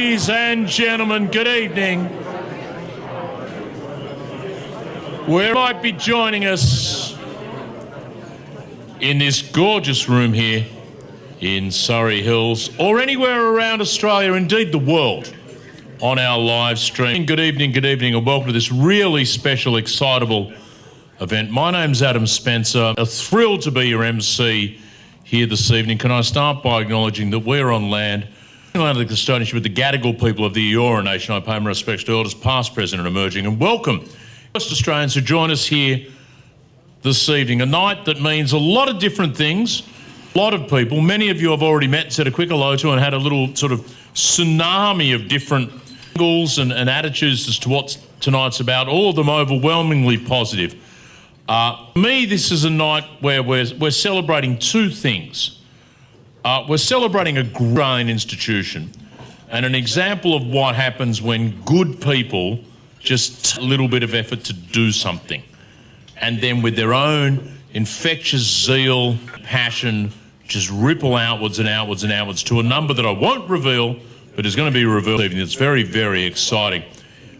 Ladies and gentlemen, good evening. Where might be joining us in this gorgeous room here in Surrey Hills or anywhere around Australia, indeed the world, on our live stream. Good evening, and welcome to this really special, ExciTABLE event. My name's Adam Spencer. A thrill to be your MC here this evening. Can I start by acknowledging that we're on land under the custodianship of the Gadigal people of the Eora Nation. I pay my respects to elders past, present and emerging, and welcome West Australians who join us here this evening. A night that means a lot of different things. A lot of people, many of you I've already met and said a quick hello to and had a little sort of tsunami of different angles and attitudes as to what tonight's about, all of them overwhelmingly positive. For me, this is a night where we're celebrating two things. We're celebrating a great institution and an example of what happens when good people just take a little bit of effort to do something, and then with their own infectious zeal, passion, just ripple outwards and outwards and outwards to a number that I won't reveal, but is going to be revealed this evening. It's very, very exciting.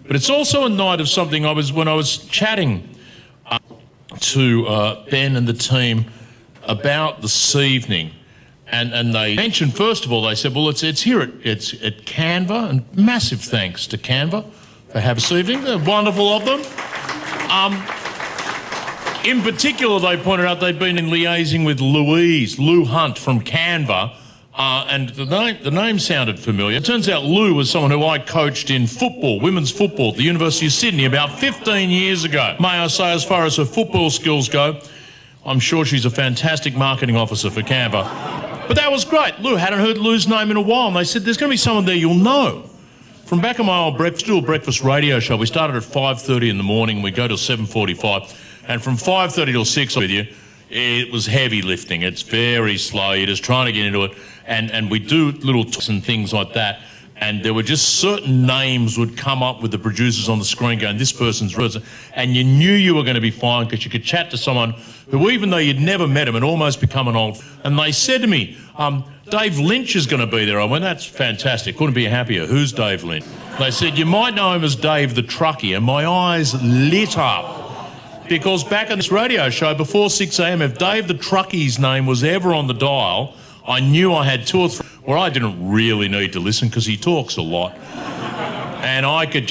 But it's also a night of something when I was chatting to Ben and the team about this evening, and they mentioned, first of all, they said, well, it's here at Canva, and massive thanks to Canva for having us this evening. They're wonderful of them. In particular, they pointed out they've been in liaising with Lou Hunt from Canva, and the name sounded familiar. It turns out Lou was someone who I coached in football, women's football, at the University of Sydney about 15 years ago. May I say, as far as her football skills go, I'm sure she's a fantastic marketing officer for Canva. But that was great. Lou, hadn't heard Lou's name in a while, and they said, there's going to be someone there you'll know. From back in my old breakfast radio show, we started at 5:30 in the morning, we go till 7:45, and from 5:30 till 6 with you, it was heavy lifting. It's very slow. You're just trying to get into it. And we do little talks and things like that. And there were just certain names would come up with the producers on the screen going, this person's person. And you knew you were going to be fine because you could chat to someone who, even though you'd never met him, had almost become an old. And they said to me, Dave Lynch is going to be there. I went, that's fantastic. Couldn't be happier. Who's Dave Lynch? They said, you might know him as Dave the Truckie. And my eyes lit up. Because back on this radio show before 6 a.m, if Dave the Truckie's name was ever on the dial, I knew I had two or three where I didn't really need to listen because he talks a lot. And and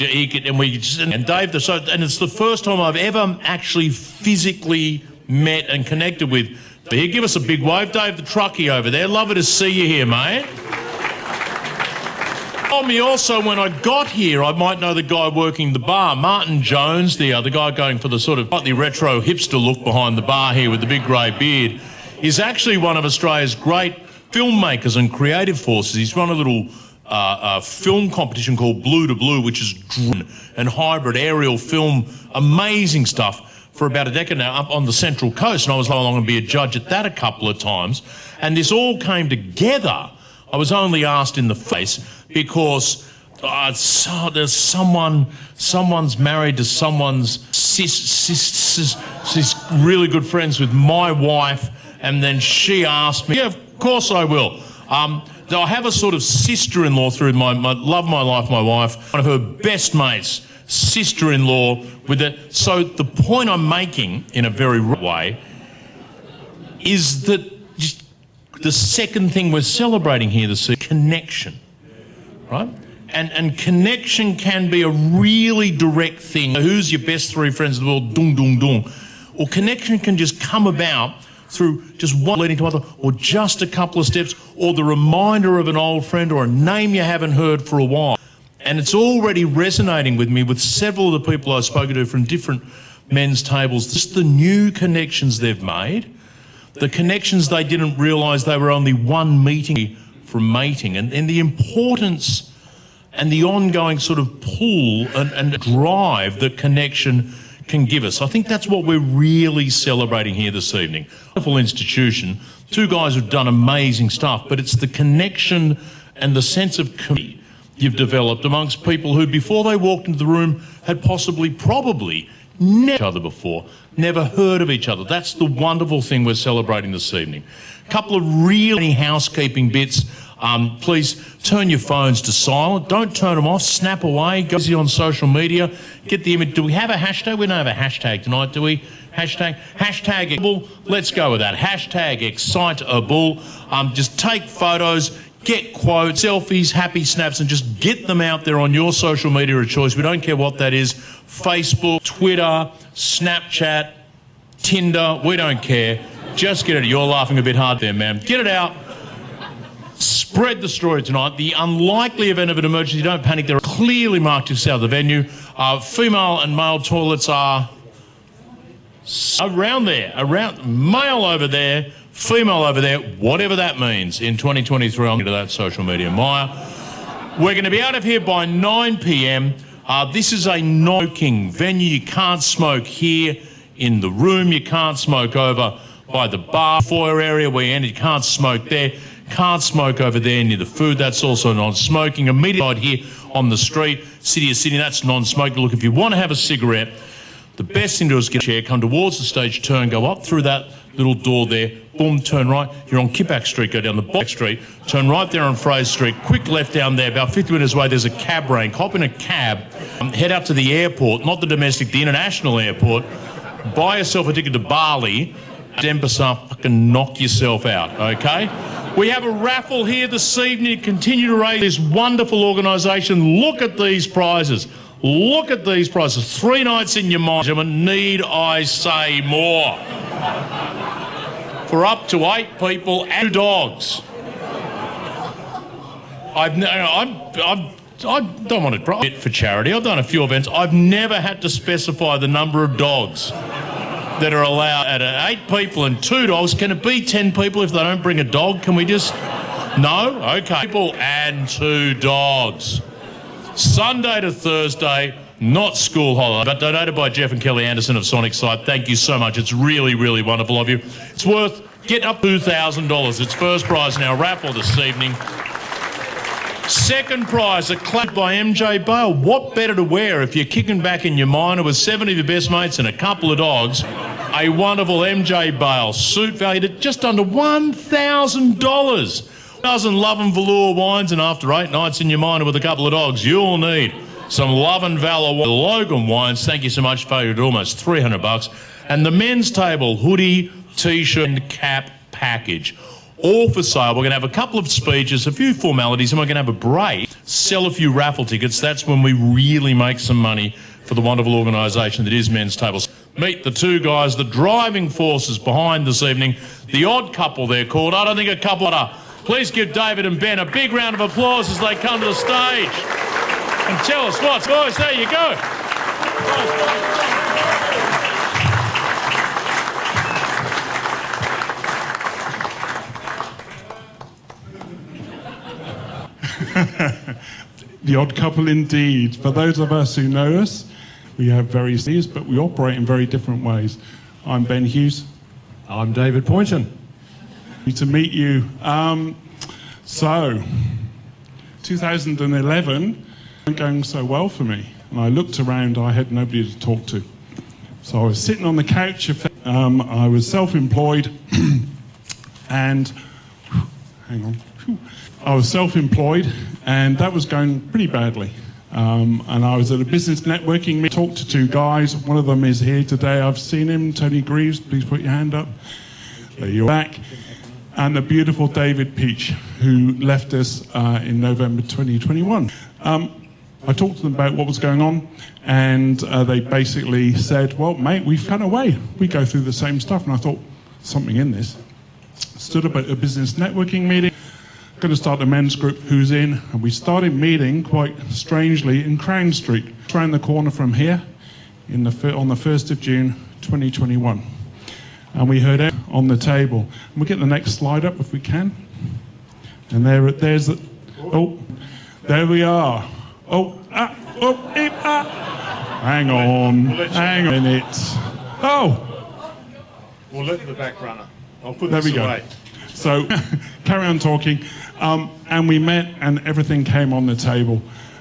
Dave, and it's the first time I've ever actually physically met and connected with. Here, give us a big wave, Dave the Truckie over there. Lovely to see you here, mate. Told me also when I got here, I might know the guy working the bar, Martin Jones, the guy going for the sort of slightly retro hipster look behind the bar here with the big grey beard, is actually one of Australia's great filmmakers and creative forces. He's run a little film competition called Blue to Blue, which is drone and hybrid aerial film, amazing stuff, for about a decade now up on the Central Coast. And I was along and be a judge at that a couple of times. And this all came together. I was only asked in the face because there's someone's married to someone's she's really good friends with my wife, and then she asked me, yeah, of course I will. I have a sort of sister-in-law through my love of my life, my wife, one of her best mates, sister-in-law with it. So the point I'm making in a very real way is that just the second thing we're celebrating here this evening, connection, right? And connection can be a really direct thing. Who's your best three friends in the world? Dung, dung, dung. Or connection can just come about through just one leading to other, or just a couple of steps, or the reminder of an old friend or a name you haven't heard for a while. And it's already resonating with me with several of the people I've spoken to from different men's tables. Just the new connections they've made, the connections they didn't realise they were only one meeting from mating, and the importance and the ongoing sort of pull and drive that connection can give us. I think that's what we're really celebrating here this evening. Wonderful institution, two guys who've done amazing stuff, but it's the connection and the sense of community you've developed amongst people who, before they walked into the room, had probably never each other before, never heard of each other. That's the wonderful thing we're celebrating this evening. A couple of really housekeeping bits. Please turn your phones to silent. Don't turn them off. Snap away. Go easy on social media. Get the image. Do we have a hashtag? We don't have a hashtag tonight, do we? Hashtag ExciTABLE. Let's go with that. Hashtag ExciTABLE. Just take photos. Get quotes, selfies, happy snaps, and just get them out there on your social media of choice. We don't care what that is. Facebook, Twitter, Snapchat, Tinder, we don't care. Just get it. You're laughing a bit hard there, ma'am. Get it out. Spread the story tonight. The unlikely event of an emergency, don't panic. They're clearly marked just out of the venue. Female and male toilets are around there. Male over there. Female over there, whatever that means in 2023. I'll get to that social media mire. We're going to be out of here by 9 p.m. This is a no-smoking venue. You can't smoke here in the room. You can't smoke over by the bar foyer area where you enter. You can't smoke there. Can't smoke over there near the food. That's also non-smoking. Immediately out here on the street, City of Sydney, that's non-smoking. Look, if you want to have a cigarette, the best thing to do is get a chair, come towards the stage, turn, go up through that little door there, boom, turn right. You're on Kippax Street, go down the back street, turn right there on Fraser Street, quick left down there, about 50 metres away, there's a cab rank. Hop in a cab, head out to the airport, not the domestic, the international airport, buy yourself a ticket to Bali, Denpasar, fucking knock yourself out, okay? We have a raffle here this evening to continue to raise this wonderful organisation. Look at these prizes. Look at these prizes. 3 nights in your mind, gentlemen. Need I say more? For up to 8 people and 2 dogs. I don't want to cry for charity. I've done a few events. I've never had to specify the number of dogs that are allowed at 8 people and 2 dogs. Can it be 10 people if they don't bring a dog? Can we just... No? Okay. People and 2 dogs. Sunday to Thursday, not school holiday, but donated by Jeff and Kelly Anderson of Sonic Site. Thank you so much. It's really, really wonderful of you. It's worth getting up $2,000. It's first prize in our raffle this evening. Second prize, a clap by MJ Bale. What better to wear if you're kicking back in your minor with 70 of your best mates and a couple of dogs? A wonderful MJ Bale suit valued at just under $1,000. Dozen Love and Velour wines, and after 8 nights in your minor with a couple of dogs, you'll need some Love and Valor Logan wines. Thank you so much, valued at almost $300. And the men's table hoodie, t-shirt and cap package. All for sale. We're going to have a couple of speeches, a few formalities, and we're going to have a break, sell a few raffle tickets. That's when we really make some money for the wonderful organisation that is Men's Tables. Meet the 2 guys, the driving forces behind this evening. The odd couple they're called. I don't think a couple are. Please give David and Ben a big round of applause as they come to the stage and tell us what's... Boys, there you go. The odd couple indeed. For those of us who know us, we have very serious, but we operate in very different ways. I'm Ben Hughes. I'm David Poynton. To meet you. So, 2011 wasn't going so well for me. And I looked around, I had nobody to talk to. So I was sitting on the couch, I was self-employed, and, hang on, I was self-employed, and that was going pretty badly. And I was at a business networking meeting, talked to 2 guys. One of them is here today. I've seen him, Tony Greaves. Please put your hand up. There you're back. And the beautiful David Peach, who left us in November 2021. I talked to them about what was going on, and they basically said, well, mate, we've cut away. We go through the same stuff. And I thought, something in this. Stood up at a business networking meeting, going to start a men's group, who's in, and we started meeting quite strangely in Crown Street, around the corner from here, on the 1st of June 2021. And we heard it on the table. And we'll get the next slide up if we can. And there's the... Oh, there we are. Hang on a minute. Oh! We'll let the back runner. I'll put this away. So, carry on talking. And we met and everything came on the table.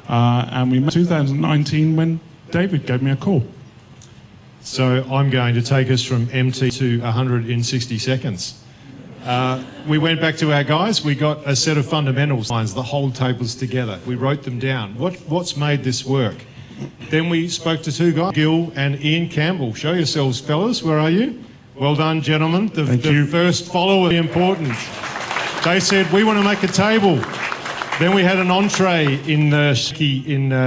And we met in 2019 when David gave me a call. So I'm going to take us from empty to 100 in 60 seconds. We went back to our guys. We got a set of fundamentals lines that hold tables together. We wrote them down. What's made this work? Then we spoke to two guys, Gil and Ian Campbell. Show yourselves, fellas. Where are you? Well done, gentlemen. The first follower, important. They said, we want to make a table. Then we had an entree in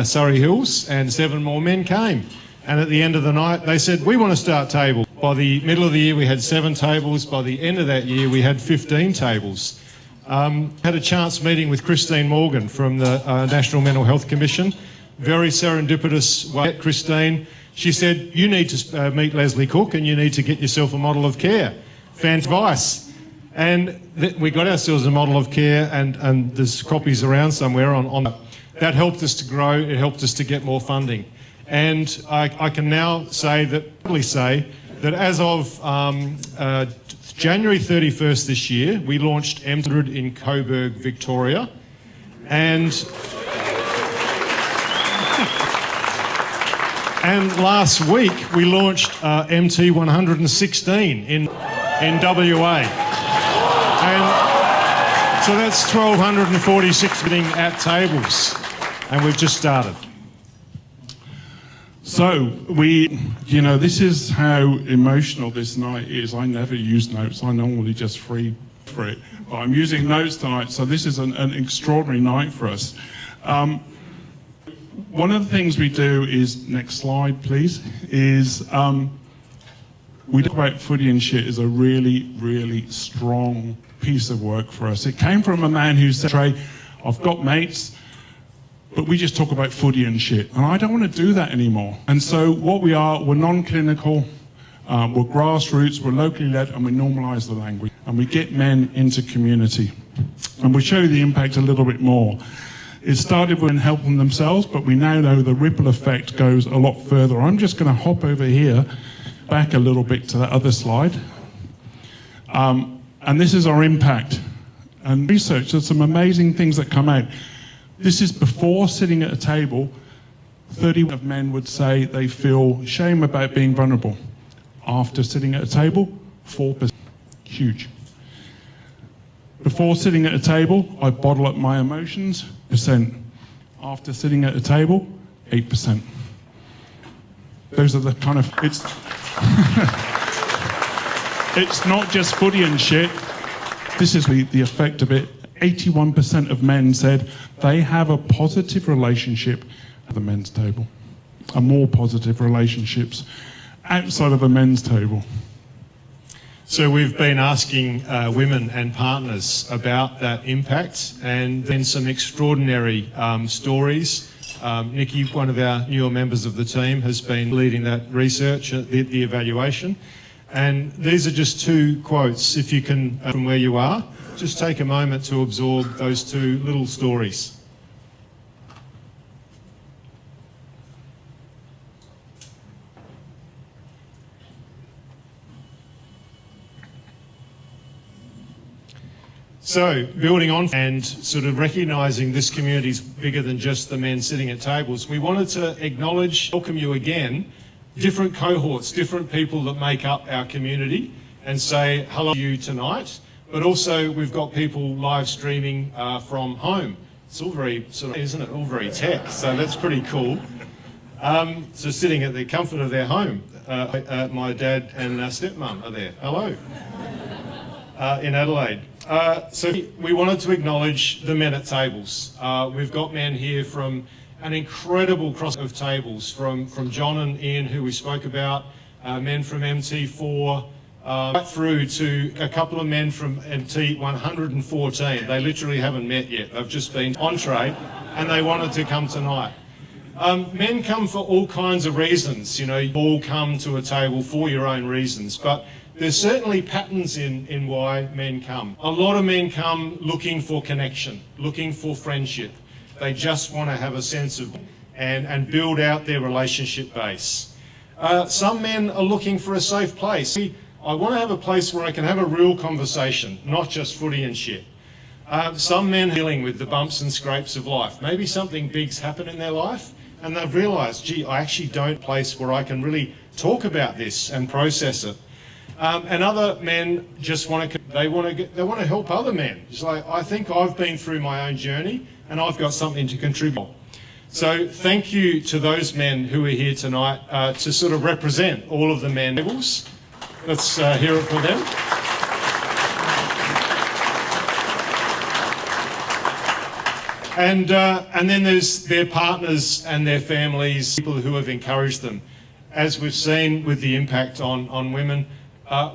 Surrey Hills, and 7 more men came. And at the end of the night, they said, we want to start tables. By the middle of the year, we had 7 tables. By the end of that year, we had 15 tables. Had a chance meeting with Christine Morgan from the National Mental Health Commission. Very serendipitous way. Christine, she said, you need to meet Leslie Cook and you need to get yourself a model of care. Fan advice. And we got ourselves a model of care, and there's copies around somewhere on that helped us to grow. It helped us to get more funding. And I can now say that as of January 31st this year, we launched M100 in Coburg, Victoria. And last week we launched MT 116 in WA. And so that's 1,246 sitting at tables, and we've just started. So this is how emotional this night is. I never use notes. I normally just free for it. But I'm using notes tonight, so this is an extraordinary night for us. One of the things we do is, next slide please, is we talk about footy and shit is a really, really strong piece of work for us. It came from a man who said, Trey, I've got mates, but we just talk about footy and shit. And I don't want to do that anymore. And so what we are, we're non-clinical, we're grassroots, we're locally led, and we normalise the language. And we get men into community. And we'll show you the impact a little bit more. It started with helping themselves, but we now know the ripple effect goes a lot further. I'm just going to hop over here, back a little bit to that other slide. And this is our impact. And research, there's some amazing things that come out. This is before sitting at a table. 30% of men would say they feel shame about being vulnerable. After sitting at a table, 4%. Huge. Before sitting at a table, I bottle up my emotions, %. After sitting at a table, 8%. Those are the kind of, it's not just footy and shit. This is the effect of it. 81% of men said they have a positive relationship at the men's table, and more positive relationships outside of the men's table. So we've been asking women and partners about that impact, and then some extraordinary stories. Nikki, one of our newer members of the team, has been leading that research, the evaluation. And these are just 2 quotes, if you can, from where you are. Just take a moment to absorb those 2 little stories. So, building on and sort of recognising this community is bigger than just the men sitting at tables, we wanted to acknowledge, welcome you again, different cohorts, different people that make up our community, and say hello to you tonight. But also we've got people live streaming from home. It's all very, isn't it, all very tech, so that's pretty cool. So sitting at the comfort of their home, my dad and stepmum are there. Hello. In Adelaide. So we wanted to acknowledge the men at tables. We've got men here from an incredible cross of tables, from John and Ian, who we spoke about, men from MT4, right through to a couple of men from MT 114. They literally haven't met yet. They've just been entree, and they wanted to come tonight. Men come for all kinds of reasons. You all come to a table for your own reasons, but there's certainly patterns in why men come. A lot of men come looking for connection, looking for friendship. They just want to have a sense of and build out their relationship base. Some men are looking for a safe place. I want to have a place where I can have a real conversation, not just footy and shit. Some men are dealing with the bumps and scrapes of life. Maybe something big's happened in their life and they've realised, gee, I actually don't have a place where I can really talk about this and process it. And other men just want to They want to help other men. It's like, I think I've been through my own journey and I've got something to contribute. So thank you to those men who are here tonight to sort of represent all of the men tables. Let's hear it for them. And then there's their partners and their families, people who have encouraged them. As we've seen with the impact on women,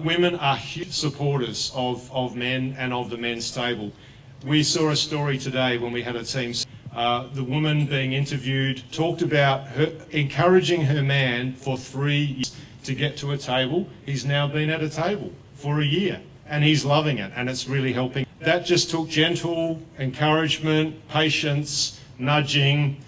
women are huge supporters of men and of the men's table. We saw a story today when we had a team. The woman being interviewed talked about her encouraging her man for 3 years to get to a table. He's now been at a table for a year and he's loving it and it's really helping. That just took gentle encouragement, patience, nudging,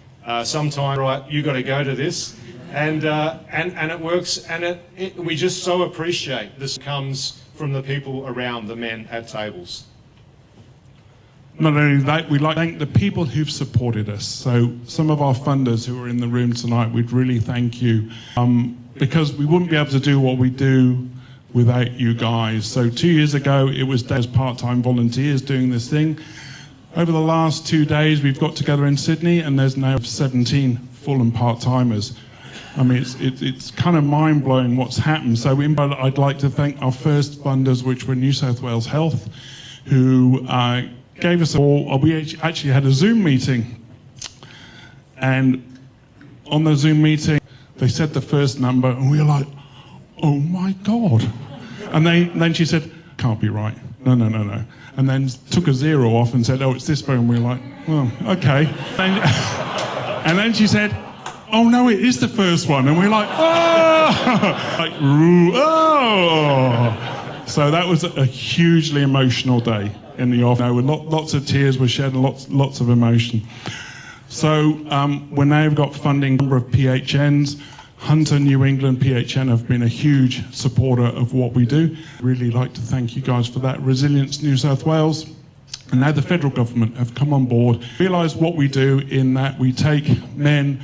sometimes, right, you got to go to this. And it works, and we just so appreciate this comes from the people around the men at tables. Not only that, we'd like to thank the people who've supported us. So some of our funders who are in the room tonight, we'd really thank you, because we wouldn't be able to do what we do without you guys. So 2 years ago, it was as part-time volunteers doing this thing. Over the last 2 days, we've got together in Sydney, and there's now 17 full and part-timers. I mean, it's kind of mind-blowing what's happened. So I'd like to thank our first funders, which were New South Wales Health, who gave us a call. We actually had a Zoom meeting. And on the Zoom meeting, they said the first number, and we were like, oh my God. And then she said, can't be right. No. And then took a 0 off and said, oh, it's this phone. We were like, well, okay. And then she said, oh no, it is the first one. And we're like, oh! Like, oh! So that was a hugely emotional day in the office. Lots of tears were shed and lots of emotion. So we now have got funding, number of PHNs. Hunter New England PHN have been a huge supporter of what we do. Really like to thank you guys for that. Resilience New South Wales and now the federal government have come on board, realise what we do in that we take men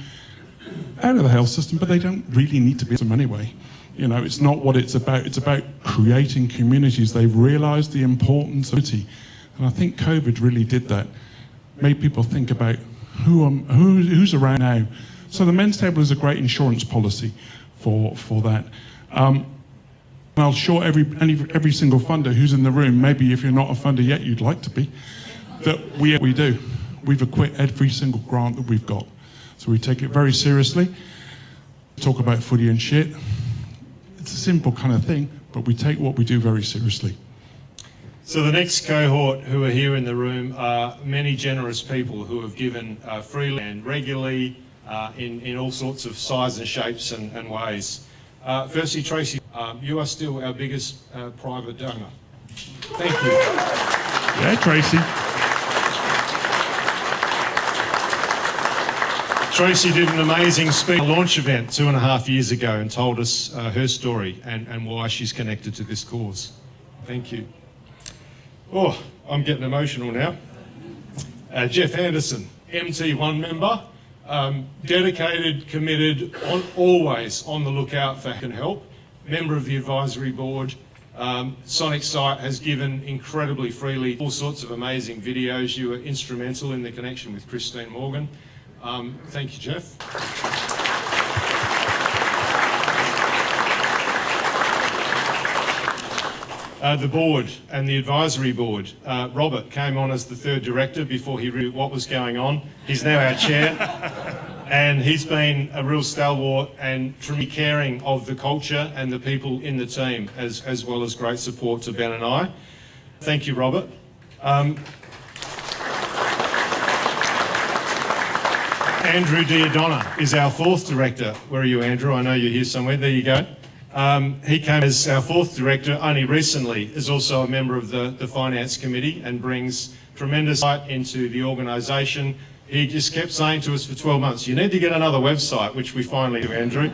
out of the health system, but they don't really need to be them anyway. You know, it's not what it's about. It's about creating communities. They've realised the importance of it. And I think COVID really did that. Made people think about who's around now. So the men's table is a great insurance policy for that. I'll assure every single funder who's in the room, maybe if you're not a funder yet, you'd like to be, that we do. We've equipped every single grant that we've got. So we take it very seriously. Talk about footy and shit. It's a simple kind of thing, but we take what we do very seriously. So the next cohort who are here in the room are many generous people who have given freely and regularly in all sorts of sizes and shapes and ways. Firstly, Tracy, you are still our biggest private donor. Thank you. Yeah, Tracy. Tracy did an amazing speech at a launch event 2.5 years ago and told us her story and why she's connected to this cause. Thank you. Oh, I'm getting emotional now. Jeff Anderson, MT1 member, dedicated, committed, always on the lookout for help. Member of the advisory board. Sonic Site has given incredibly freely all sorts of amazing videos. You were instrumental in the connection with Christine Morgan. Thank you, Jeff. The board and the advisory board. Robert came on as the third director before he knew what was going on. He's now our chair. And he's been a real stalwart and truly caring of the culture and the people in the team, as well as great support to Ben and I. Thank you, Robert. Andrew Diadonna is our fourth director. Where are you, Andrew? I know you're here somewhere. There you go. He came as our fourth director only recently, is also a member of the Finance Committee and brings tremendous light into the organisation. He just kept saying to us for 12 months, you need to get another website, which we finally do, Andrew.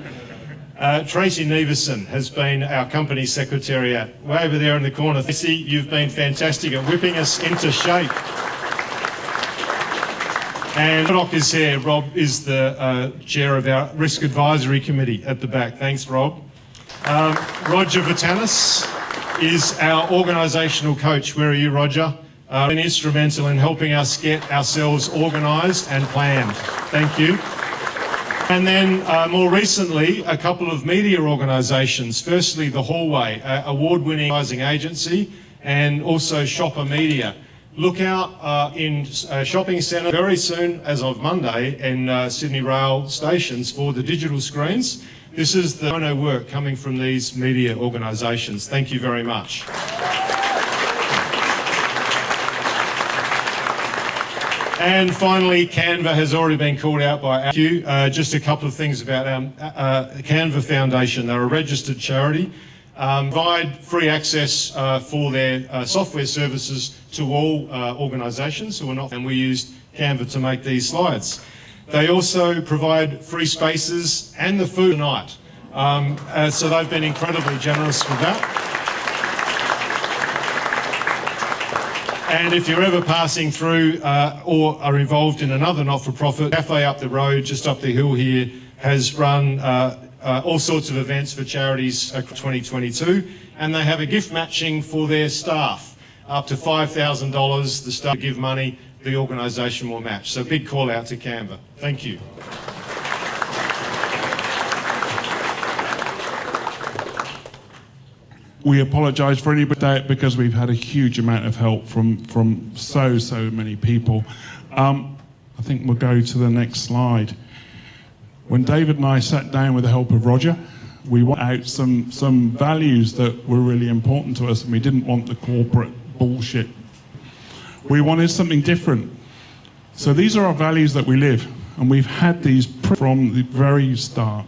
Tracy Neveson has been our company secretariat. Way over there in the corner. Tracy, you've been fantastic at whipping us into shape. And Rob is here. Rob is the chair of our Risk Advisory Committee at the back. Thanks, Rob. Roger Vitanis. is our organisational coach. Where are you, Roger? Been instrumental in helping us get ourselves organised and planned. Thank you. And then more recently, a couple of media organisations. Firstly, The Hallway, award-winning advertising agency, and also Shopper Media. Look out in shopping centre very soon, as of Monday, in Sydney Rail stations for the digital screens. This is the phono work coming from these media organisations. Thank you very much. And finally, Canva has already been called out by you. Just a couple of things about our Canva Foundation. They're a registered charity. Provide free access for their software services to all organisations who are not, and we used Canva to make these slides. They also provide free spaces and the food tonight. So they've been incredibly generous with that. And if you're ever passing through or are involved in another not-for-profit, cafe up the road, just up the hill here, has run all sorts of events for charities across 2022, and they have a gift matching for their staff. Up to $5,000, the staff give money, the organisation will match. So big call out to Canva. Thank you. We apologise for anybody that because we've had a huge amount of help from so many people. I think we'll go to the next slide. When David and I sat down with the help of Roger, we worked out some values that were really important to us, and we didn't want the corporate bullshit. We wanted something different. So these are our values that we live, and we've had these from the very start.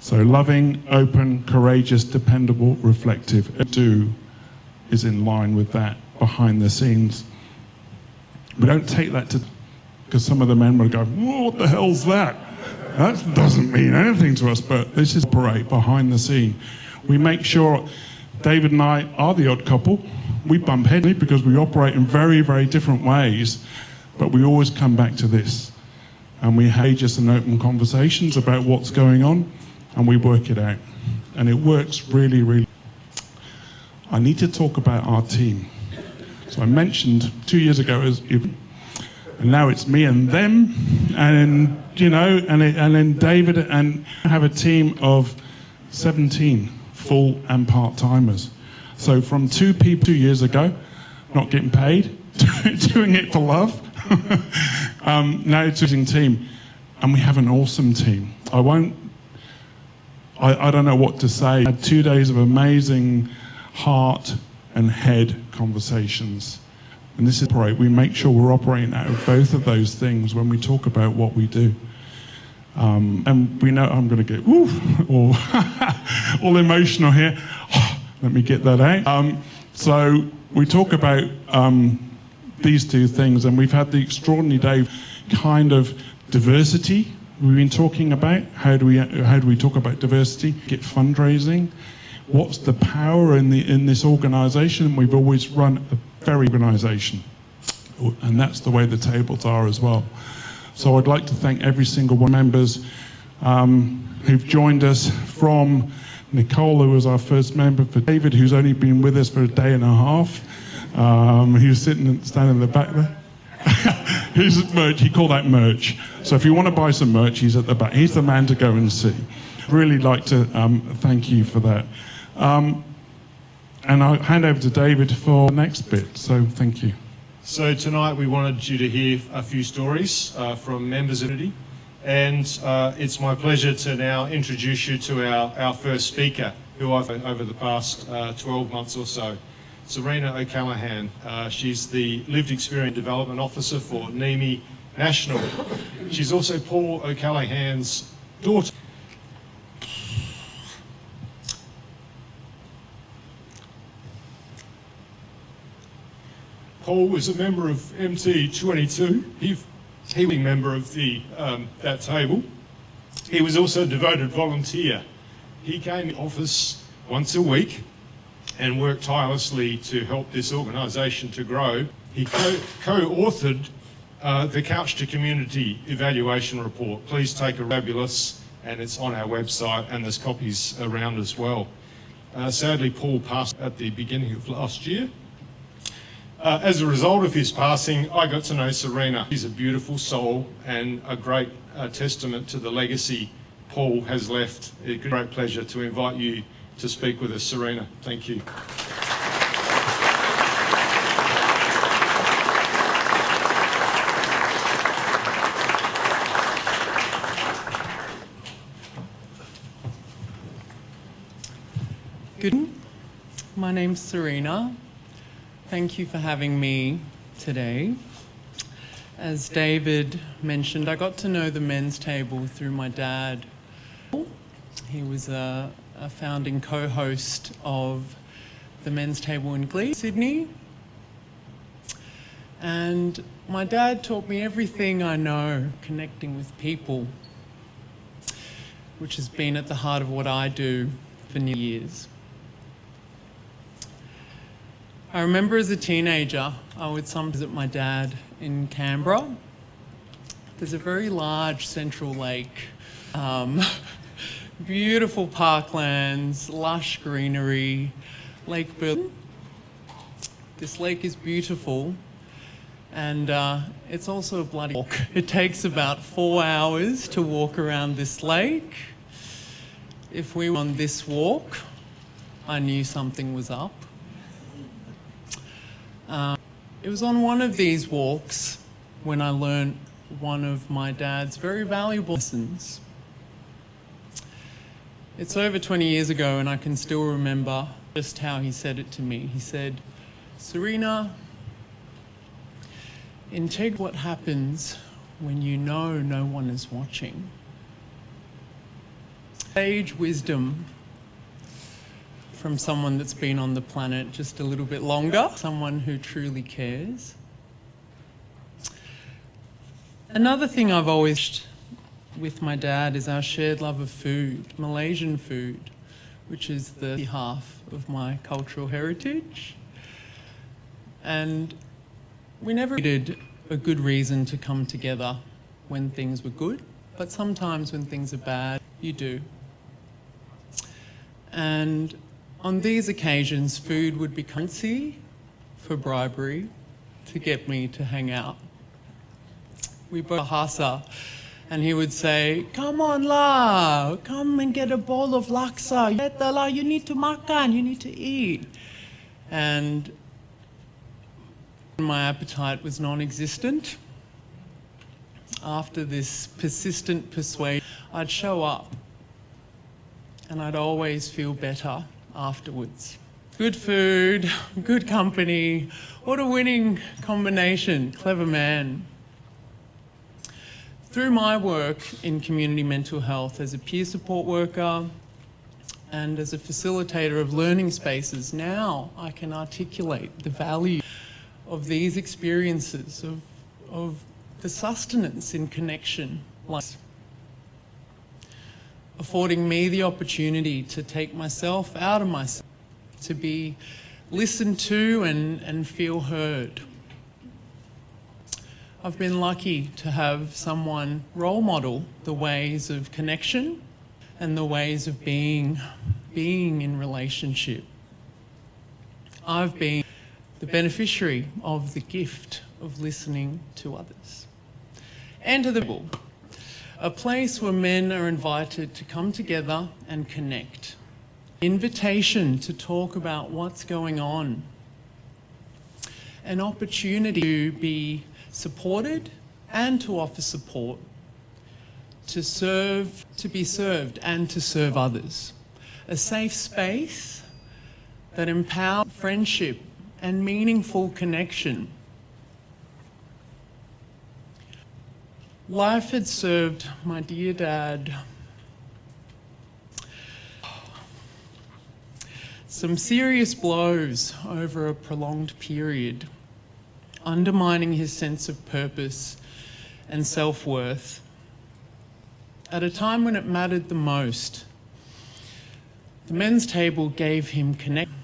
So loving, open, courageous, dependable, reflective. Do is in line with that behind the scenes. We don't take that to, because some of the men would go, what the hell's that? That doesn't mean anything to us, but this is operate behind the scene. We make sure David and I are the odd couple. We bump heads because we operate in very, very different ways, but we always come back to this. And we have just an open conversations about what's going on, and we work it out. And it works really, really. I need to talk about our team. So I mentioned 2 years ago, and now it's me and them, and you know, and then David, and I have a team of 17 full and part-timers. So from 2 people 2 years ago, not getting paid, doing it for love, now choosing team, and we have an awesome team. I don't know what to say. I had 2 days of amazing heart and head conversations. And this is right. We make sure we're operating out of both of those things when we talk about what we do. And we know I'm going to get all emotional here. Let me get that out. So we talk about these 2 things, and we've had the extraordinary day kind of diversity. We've been talking about how do we talk about diversity, get fundraising, what's the power in this organisation. We've always run a very organisation, and that's the way the tables are as well. So I'd like to thank every single one of the members who've joined us, from Nicole, who was our first member, for David, who's only been with us for a day and a half. He was standing in the back there. Here's merch. He called that merch. So if you want to buy some merch, he's at the back. He's the man to go and see. Really like to thank you for that. And I'll hand over to David for the next bit. So thank you. So tonight we wanted you to hear a few stories from members of the community, and it's my pleasure to now introduce you to our first speaker, who I've over the past 12 months or so. Serena O'Callaghan. She's the Lived Experience Development Officer for NEMI National. She's also Paul O'Callaghan's daughter. Paul was a member of MT22. He was a member of that table. He was also a devoted volunteer. He came to office once a week and worked tirelessly to help this organisation to grow. He co-authored the Couch to Community Evaluation Report. Please take a fabulous, and it's on our website, and there's copies around as well. Sadly, Paul passed at the beginning of last year. As a result of his passing, I got to know Serena. She's a beautiful soul and a great testament to the legacy Paul has left. It's a great pleasure to invite you to speak with us, Serena. Thank you. Good. My name's Serena. Thank you for having me today. As David mentioned, I got to know the men's table through my dad. He was a founding co-host of the men's table in Glee, Sydney. And my dad taught me everything I know connecting with people, which has been at the heart of what I do for years. I remember as a teenager, I would sometimes visit my dad in Canberra. There's a very large central lake, beautiful parklands, lush greenery, Lake Berlin. This lake is beautiful, and it's also a bloody walk. It takes about 4 hours to walk around this lake. If we were on this walk, I knew something was up. It was on one of these walks when I learned one of my dad's very valuable lessons. It's over 20 years ago and I can still remember just how he said it to me. He said, "Serena, integrity what happens when you know no one is watching." Sage wisdom from someone that's been on the planet just a little bit longer, someone who truly cares. Another thing I've always with my dad is our shared love of food, Malaysian food, which is the half of my cultural heritage. And we never needed a good reason to come together when things were good, but sometimes when things are bad, you do. And on these occasions, food would be currency for bribery to get me to hang out. We both Bahasa, and he would say, "Come on la, come and get a bowl of laksa. You need to makan, you need to eat." And my appetite was non-existent. After this persistent persuasion, I'd show up and I'd always feel better afterwards. Good food, good company, what a winning combination, clever man. Through my work in community mental health as a peer support worker and as a facilitator of learning spaces, now I can articulate the value of these experiences, of the sustenance in connection, affording me the opportunity to take myself out of myself, to be listened to and feel heard. I've been lucky to have someone role model the ways of connection and the ways of being in relationship. I've been the beneficiary of the gift of listening to others. Enter the table, a place where men are invited to come together and connect. Invitation to talk about what's going on. An opportunity to be supported and to offer support. To serve, to be served and to serve others. A safe space that empowers friendship and meaningful connection. Life had served my dear dad some serious blows over a prolonged period, undermining his sense of purpose and self-worth. At a time when it mattered the most, the men's table gave him connection,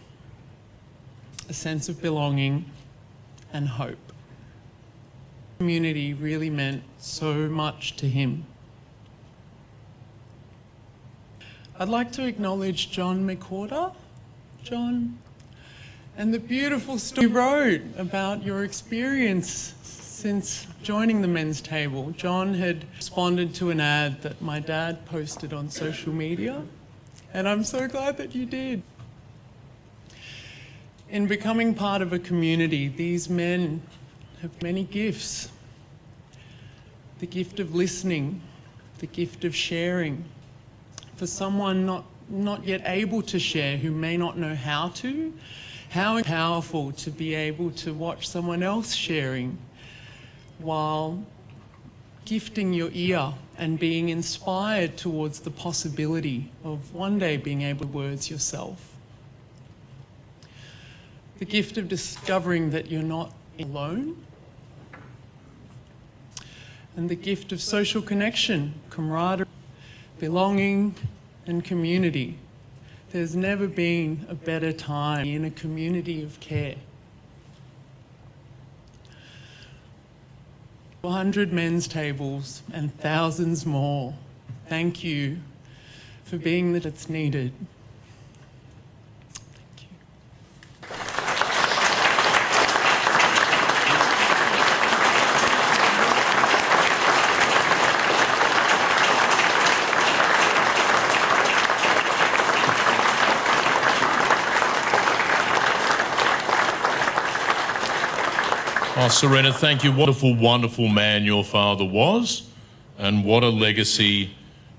a sense of belonging and hope. Community really meant so much to him. I'd like to acknowledge John McWhorter John, and the beautiful story you wrote about your experience since joining the men's table. John had responded to an ad that my dad posted on social media, and I'm so glad that you did. In becoming part of a community, these men have many gifts. The gift of listening, the gift of sharing. For someone not yet able to share, who may not know how to, how powerful to be able to watch someone else sharing while gifting your ear and being inspired towards the possibility of one day being able to words yourself. The gift of discovering that you're not alone. And the gift of social connection, camaraderie, belonging and community. There's never been a better time in a community of care. 100 men's tables and thousands more. Thank you for being that it's needed. Thank you. Oh, Serena, thank you. Wonderful, wonderful man your father was, and what a legacy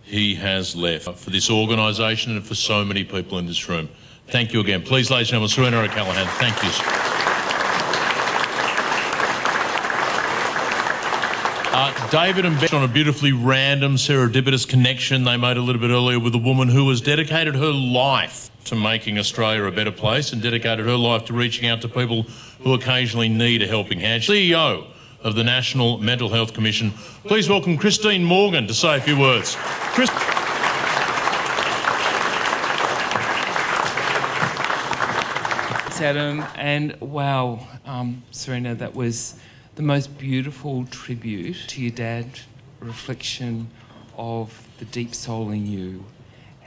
he has left for this organisation and for so many people in this room. Thank you again. Please, ladies and gentlemen, Serena O'Callaghan, thank you. David and Beth on a beautifully random serendipitous connection they made a little bit earlier with a woman who has dedicated her life to making Australia a better place and dedicated her life to reaching out to people who occasionally need a helping hand. CEO of the National Mental Health Commission. Please welcome Christine Morgan to say a few words. Thanks, Adam. And wow, Serena, that was the most beautiful tribute to your dad, a reflection of the deep soul in you.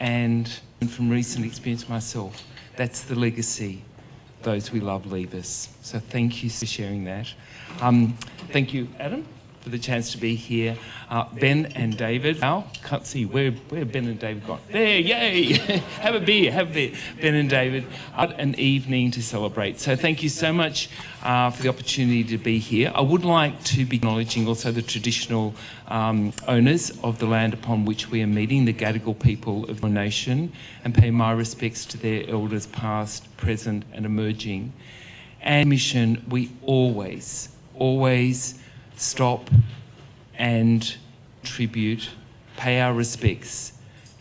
And from recent experience myself, that's the legacy those we love leave us. So thank you for sharing that. Thank you, Adam, for the chance to be here. Ben and David. Now, can't see where Ben and David gone. There, yay! Have a beer, Ben and David. An evening to celebrate. So thank you so much for the opportunity to be here. I would like to be acknowledging also the traditional owners of the land upon which we are meeting, the Gadigal people of the nation, and pay my respects to their elders past, present and emerging. And mission, we always stop and tribute, pay our respects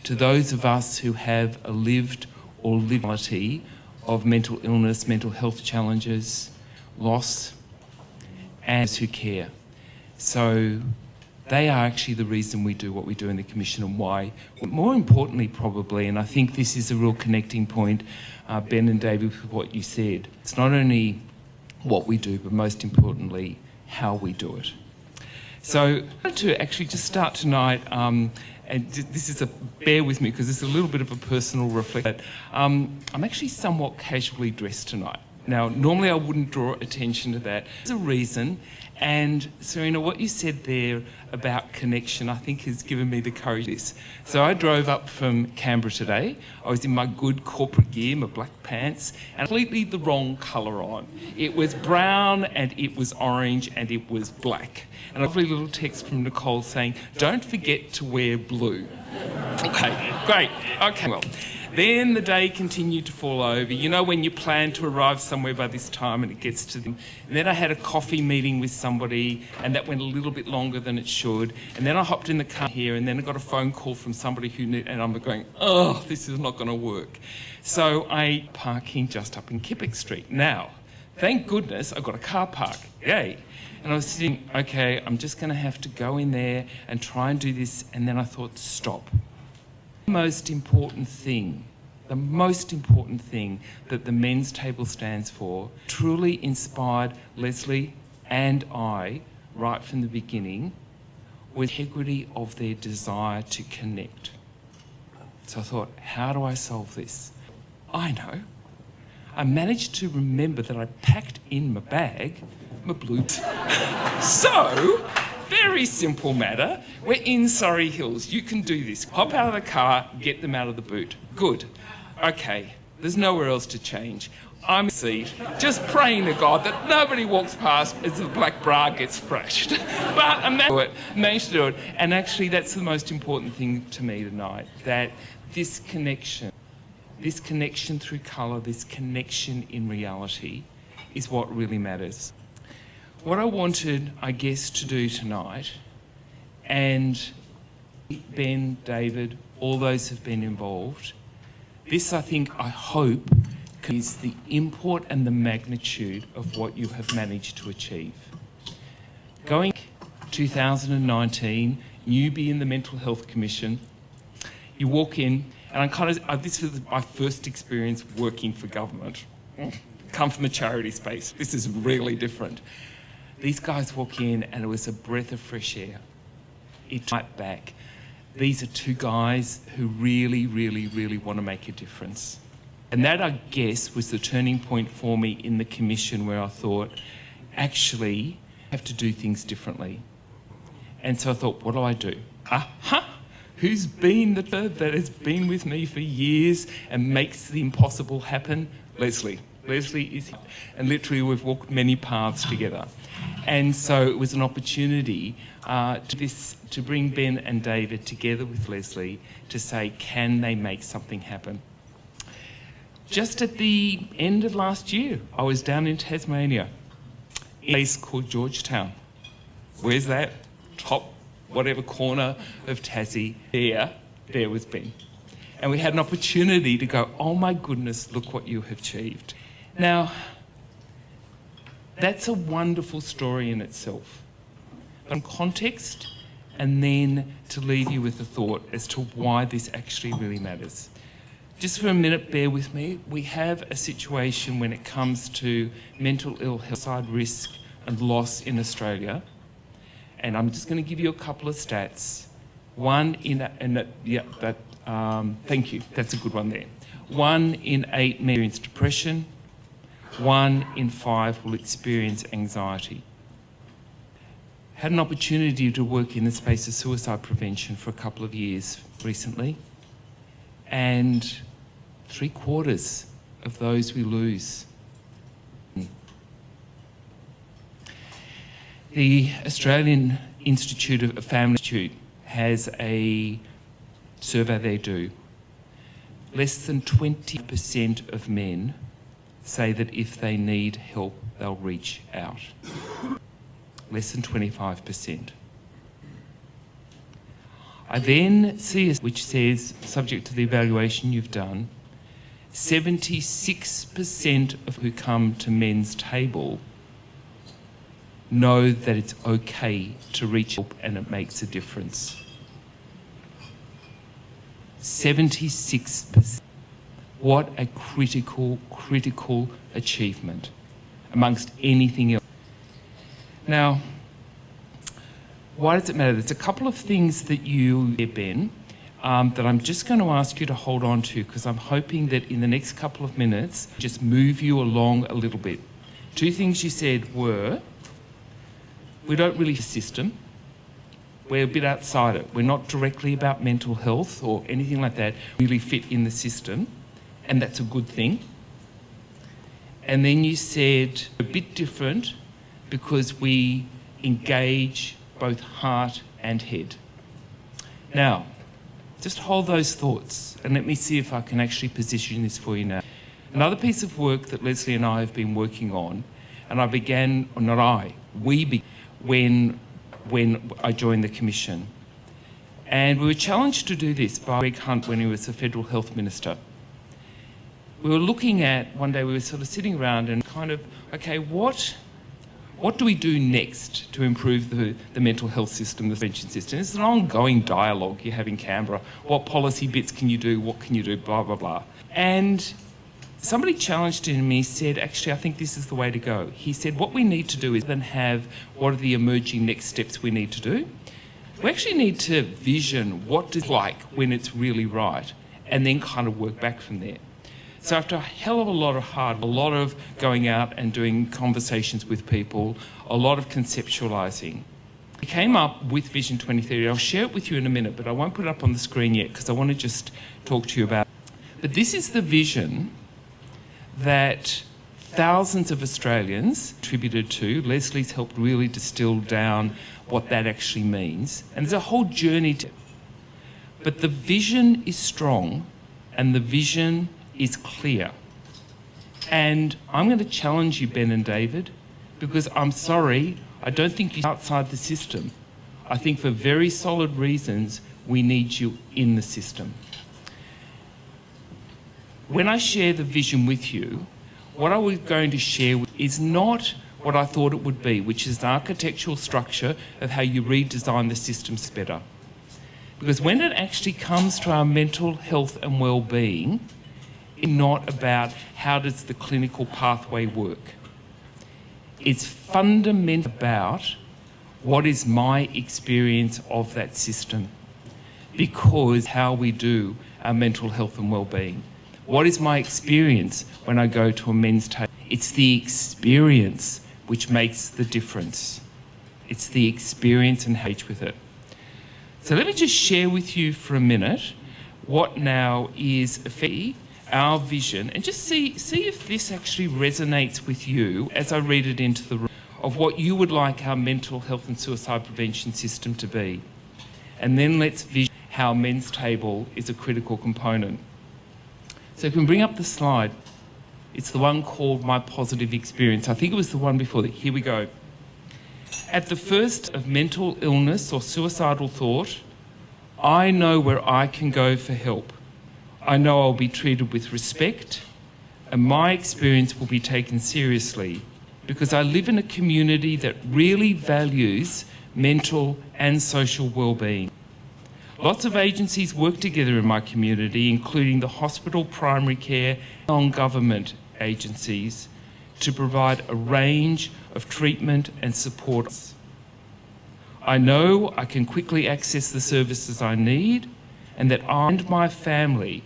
to those of us who have a lived or livability of mental illness, mental health challenges, loss, and those who care. So they are actually the reason we do what we do in the Commission and why. More importantly, probably, and I think this is a real connecting point, Ben and David, with what you said. It's not only what we do, but most importantly, how we do it. So I want to actually just start tonight, and this is bear with me because it's a little bit of a personal reflection. I'm actually somewhat casually dressed tonight. Now, normally I wouldn't draw attention to that. There's a reason, and Serena, what you said there about connection, I think has given me the courage to do this. So I drove up from Canberra today. I was in my good corporate gear, my black pants, and completely the wrong colour on. It was brown, and it was orange, and it was black. And a lovely little text from Nicole saying, "Don't forget to wear blue." Okay, great. Okay, well. Then the day continued to fall over. You know when you plan to arrive somewhere by this time and it gets to them. And then I had a coffee meeting with somebody and that went a little bit longer than it should. And then I hopped in the car here and then I got a phone call from somebody and I'm going, oh, this is not going to work. So I parking just up in Kippick Street. Now, thank goodness I got a car park. Yay. And I was sitting, okay, I'm just going to have to go in there and try and do this. And then I thought, stop. The most important thing that the men's table stands for, truly inspired Leslie and I right from the beginning, was integrity of their desire to connect. So I thought, how do I solve this? I know. I managed to remember that I packed in my bag my blue. So, very simple matter. We're in Surrey Hills. You can do this. Hop out of the car, get them out of the boot. Good. Okay, there's nowhere else to change. I'm in the seat, just praying to God that nobody walks past as the black bra gets flashed. But I managed to do it. And actually, that's the most important thing to me tonight, that this connection through colour, this connection in reality is what really matters. What I wanted, I guess, to do tonight, and Ben, David, all those who've been involved, this I hope, is the import and the magnitude of what you have managed to achieve. Going 2019, newbie in the Mental Health Commission, you walk in, and this was my first experience working for government. Come from a charity space. This is really different. These guys walk in, and it was a breath of fresh air. It's right back. These are two guys who really, really, really want to make a difference. And that, I guess, was the turning point for me in the commission, where I thought, actually, I have to do things differently. And so I thought, what do I do? Who's been the third that has been with me for years and makes the impossible happen? Leslie. Leslie is here. And literally we've walked many paths together. And so it was an opportunity to bring Ben and David together with Leslie to say, can they make something happen? Just at the end of last year, I was down in Tasmania, in a place called Georgetown. Where's that? Top whatever corner of Tassie. There was Ben. And we had an opportunity to go, oh my goodness, look what you have achieved. Now, that's a wonderful story in itself. Some context, and then to leave you with a thought as to why this actually really matters. Just for a minute, bear with me. We have a situation when it comes to mental ill health, suicide risk and loss in Australia. And I'm just going to give you a couple of stats. Thank you, that's a good one there. 1 in 8 men experience depression. 1 in 5 will experience anxiety. Had an opportunity to work in the space of suicide prevention for a couple of years recently. And 3/4 of those we lose. The Australian Institute of Family Institute has a survey they do. Less than 20% of men say that if they need help, they'll reach out. Less than 25%. I then see which says, subject to the evaluation you've done, 76% of who come to men's table know that it's okay to reach help and it makes a difference. 76%. What a critical achievement amongst anything else. Now, why does it matter? There's a couple of things that you, Ben, that I'm just going to ask you to hold on to, because I'm hoping that in the next couple of minutes, just move you along a little bit. 2 things you said were, we don't really have a system. We're a bit outside it. We're not directly about mental health or anything like that. We really fit in the system, and that's a good thing. And then you said a bit different because we engage both heart and head. Now, just hold those thoughts and let me see if I can actually position this for you now. Another piece of work that Leslie and I have been working on, and we began when I joined the Commission. And we were challenged to do this by Greg Hunt when he was the Federal Health Minister. We were looking at, one day we were sort of sitting around and kind of, okay, what do we do next to improve the mental health system, the prevention system? It's an ongoing dialogue you have in Canberra. What policy bits can you do? What can you do? Blah, blah, blah. And somebody challenged him and he said, actually, I think this is the way to go. He said, what we need to do is then have what are the emerging next steps we need to do. We actually need to vision what it's like when it's really right and then kind of work back from there. So after a hell of a lot of going out and doing conversations with people, a lot of conceptualising, I came up with Vision 2030. I'll share it with you in a minute, but I won't put it up on the screen yet because I want to just talk to you about it. But this is the vision that thousands of Australians contributed to. Leslie's helped really distill down what that actually means. And there's a whole journey to it. But the vision is strong and the vision is clear. And I'm going to challenge you, Ben and David, because I'm sorry, I don't think you're outside the system. I think for very solid reasons, we need you in the system. When I share the vision with you, what I was going to share is not what I thought it would be, which is an architectural structure of how you redesign the systems better. Because when it actually comes to our mental health and well-being, it's not about how does the clinical pathway work. It's fundamentally about what is my experience of that system, because how we do our mental health and well-being. What is my experience when I go to a men's table? It's the experience which makes the difference. It's the experience and how you engage with it. So let me just share with you for a minute what now is our vision, and just see if this actually resonates with you as I read it into the room, of what you would like our mental health and suicide prevention system to be. And then let's vision how men's table is a critical component. So if we can bring up the slide, it's the one called My Positive Experience. I think it was the one before that. Here we go. At the first of mental illness or suicidal thought, I know where I can go for help. I know I'll be treated with respect, and my experience will be taken seriously because I live in a community that really values mental and social well-being. Lots of agencies work together in my community, including the hospital, primary care, and non-government agencies, to provide a range of treatment and support. I know I can quickly access the services I need, and that I and my family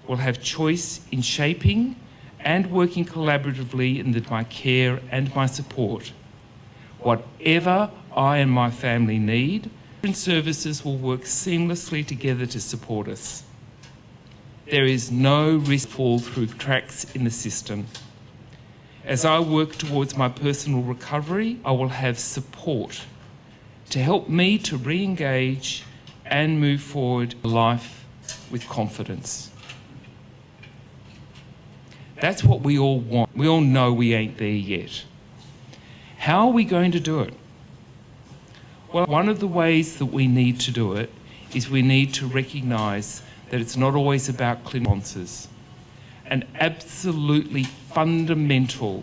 will have choice in shaping and working collaboratively in my care and my support. Whatever I and my family need, different services will work seamlessly together to support us. There is no risk of fall through cracks in the system. As I work towards my personal recovery, I will have support to help me to re-engage and move forward in life with confidence. That's what we all want. We all know we ain't there yet. How are we going to do it? Well, one of the ways that we need to do it is we need to recognise that it's not always about clinical responses. And absolutely fundamental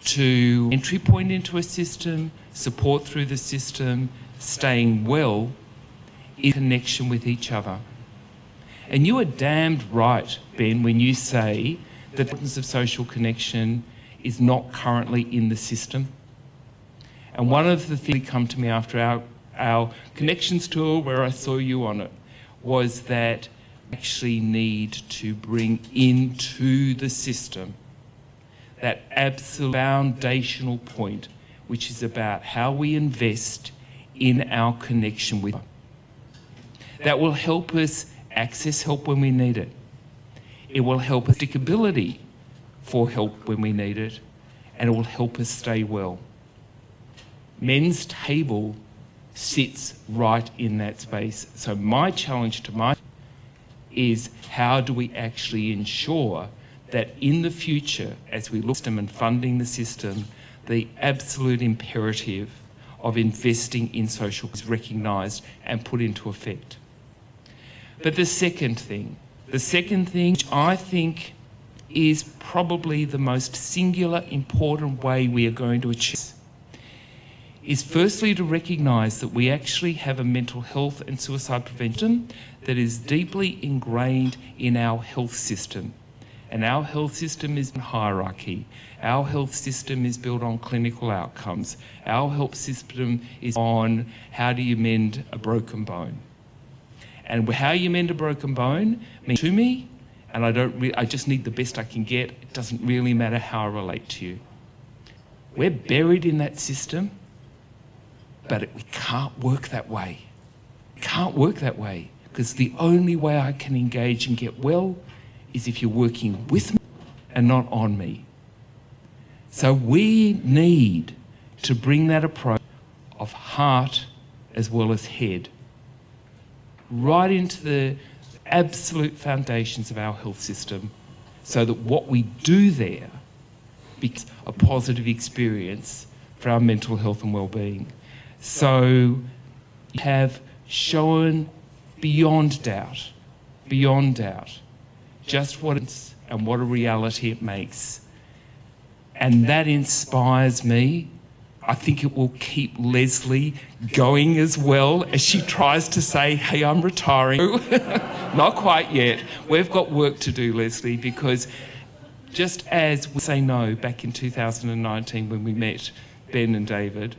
to entry point into a system, support through the system, staying well, is connection with each other. And you are damned right, Ben, when you say that the importance of social connection is not currently in the system. And one of the things that come to me after our connections tour, where I saw you on it, was that we actually need to bring into the system that absolute foundational point, which is about how we invest in our connection with others. That will help us access help when we need it. It will help us stickability for help when we need it, and it will help us stay well. Men's table sits right in that space. So my challenge to is how do we actually ensure that in the future, as we look at the system and funding the system, the absolute imperative of investing in social is recognised and put into effect. But the second thing, which I think is probably the most singular important way we are going to achieve, is firstly to recognise that we actually have a mental health and suicide prevention that is deeply ingrained in our health system. And our health system is in hierarchy. Our health system is built on clinical outcomes. Our health system is on how do you mend a broken bone. And how you mend a broken bone means to me, and I just need the best I can get. It doesn't really matter how I relate to you. We're buried in that system, but we can't work that way. Can't work that way, because the only way I can engage and get well is if you're working with me and not on me. So we need to bring that approach of heart as well as head right into the absolute foundations of our health system, so that what we do there becomes a positive experience for our mental health and well-being. So you have shown beyond doubt, just what it's and what a reality it makes. And that inspires me. I think it will keep Leslie going as well as she tries to say, hey, I'm retiring. Not quite yet. We've got work to do, Leslie, because just as we say no back in 2019 when we met Ben and David,